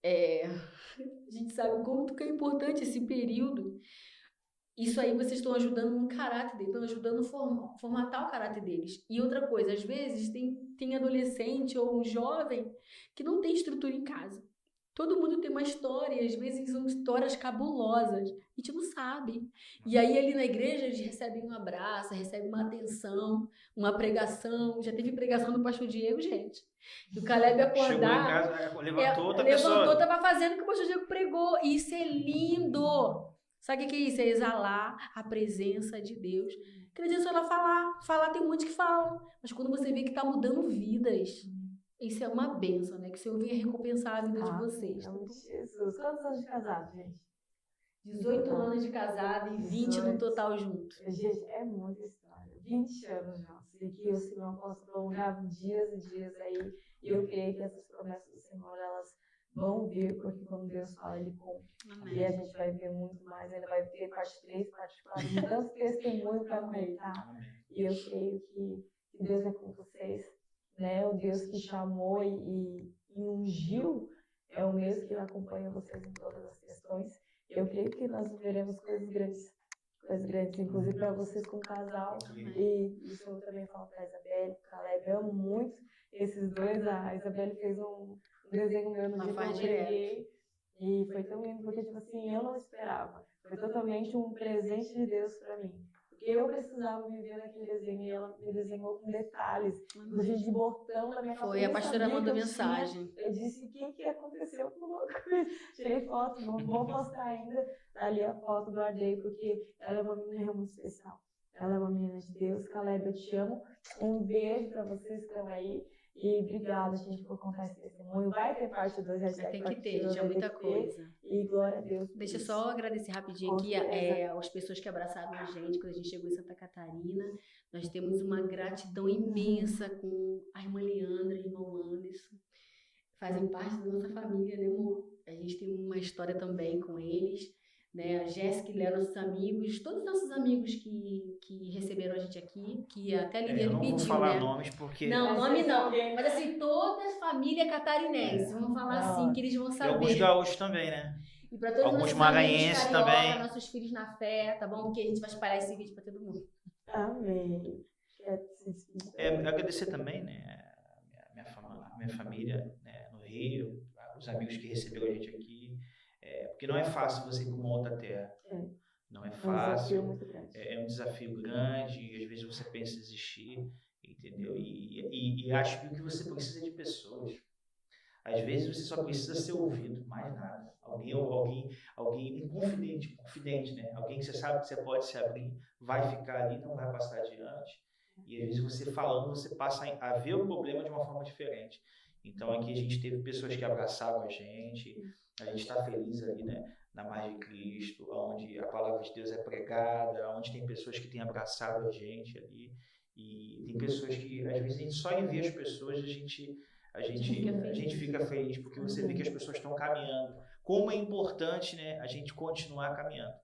a gente sabe como que é importante esse período. Isso aí vocês estão ajudando no caráter deles, estão ajudando a formatar o caráter deles. E outra coisa, às vezes tem adolescente ou um jovem que não tem estrutura em casa. Todo mundo tem uma história, e às vezes são histórias cabulosas. A gente não sabe. E aí ali na igreja eles recebem um abraço, recebem uma atenção, uma pregação. Já teve pregação do pastor Diego, gente. E o Caleb acordar... Chegou em casa, levantou, estava fazendo o que o pastor Diego pregou. E isso é lindo! Sabe o que é isso? É exalar a presença de Deus. Não adianta ela falar. Falar tem um monte que fala. Mas quando você vê que está mudando vidas, isso é uma bênção, né? Que o Senhor venha recompensar a vida de vocês. Jesus. Quantos anos de casado, gente? 18 anos de casado e 20 no total junto. Gente, é muita história. 20 anos já. Sei que o Senhor possa prolongar dias e dias aí. E eu creio que essas promessas do Senhor, elas vão vir, porque quando Deus fala, Ele cumpre. Amém. E a gente vai ver muito mais, ainda vai ter parte 3, parte 4, muitos testemunhos para contar. E eu creio que Deus é com vocês, né? O Deus que chamou e ungiu é o mesmo que acompanha vocês em todas as questões. Eu creio que nós veremos coisas grandes, inclusive para vocês como casal. E isso eu também falo para a Isabelle, para o Caleb, eu amo muito esses dois. A Isabelle fez um desenho meu no dia que eu cheguei. E foi tão lindo, porque, tipo assim, eu não esperava. Foi totalmente um presente de Deus para mim. Porque eu precisava me ver naquele desenho e ela me desenhou com detalhes. Inclusive de botão na minha casa. Foi, a pastora mandou mensagem. Eu disse, o que aconteceu com tirei foto, vou postar ainda ali a foto, guardei, porque ela é uma menina muito especial. Ela é uma menina de Deus. Caleb, eu te amo. Um beijo para vocês que estão aí. E obrigada, gente, por contar esse testemunho. Vai ter parte 2, tem que ter, já é muita coisa. E glória a Deus. Deixa eu só agradecer rapidinho aqui as pessoas que abraçaram a gente quando a gente chegou em Santa Catarina. Nós temos uma gratidão imensa com a irmã Leandra e o irmão Anderson. Fazem parte da nossa família, né, amor? A gente tem uma história também com eles. Né, a Jéssica e Léo, nossos amigos, todos os nossos amigos que receberam a gente aqui, que até a Liliane pediu, não vou falar nomes porque... Não, nome não, mas assim, toda a família catarinense, vamos falar assim, que eles vão saber. E alguns gaúchos também, né? E para todos alguns maranhenses também. Nossos filhos na fé, tá bom? Porque a gente vai espalhar esse vídeo para todo mundo. Amém. Agradecer também, né, minha família, né, no Rio, os amigos que receberam a gente aqui. Porque não é fácil você ir para uma outra terra. Não é fácil. É um desafio grande. E às vezes você pensa em desistir, entendeu? E acho que o que você precisa é de pessoas. Às vezes você só precisa ser ouvido, mais nada. Alguém confidente, né? Alguém que você sabe que você pode se abrir, vai ficar ali, não vai passar adiante. E às vezes você falando, você passa a ver o problema de uma forma diferente. Então aqui a gente teve pessoas que abraçaram a gente está feliz ali, né, na Mais de Cristo, onde a palavra de Deus é pregada, onde tem pessoas que têm abraçado a gente ali, e tem pessoas que às vezes a gente só envia as pessoas, a gente fica feliz porque você vê que as pessoas estão caminhando. Como é importante, né, a gente continuar caminhando.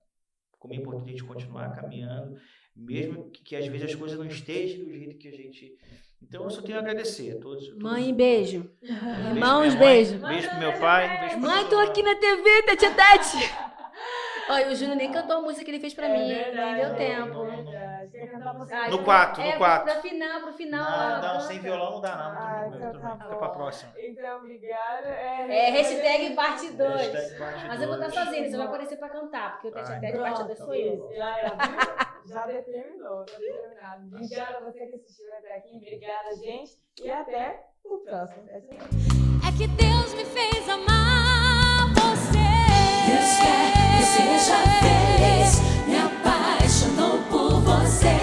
Como é importante a gente continuar caminhando, mesmo que às vezes as coisas não estejam do jeito que a gente Então eu só tenho a agradecer a todos. Mãe, beijo. Irmãos, beijo. Beijo pro meu pai. Beijo pra mãe, tô aqui na TV, tete. Olha, o Júnior nem cantou a música que ele fez pra mim, nem deu tempo. No quarto. Pro final. Não, sem violão não dá, não. Fica pra próxima. Então, obrigada. Hashtag parte 2. Mas eu vou estar sozinha, você vai aparecer pra cantar, porque o hashtag parte 2 sou eu. Já determinou, tá determinado. Obrigada a você que assistiu até aqui. Obrigada, gente. E até o próximo. É que Deus me fez amar você. Deus quer que seja feliz. Me apaixonou por você.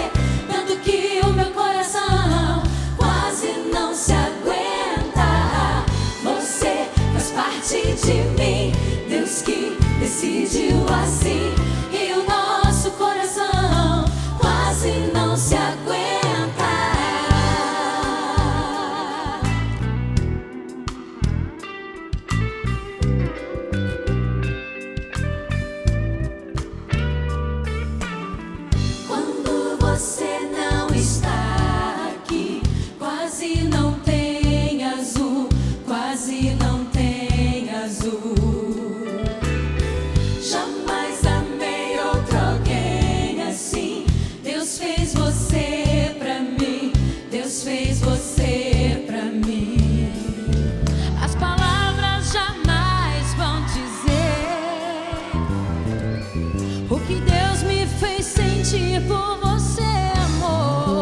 Tanto que o meu coração quase não se aguenta. Você faz parte de mim. Deus que decidiu assim. E o nosso coração quase não se aguenta. Quando você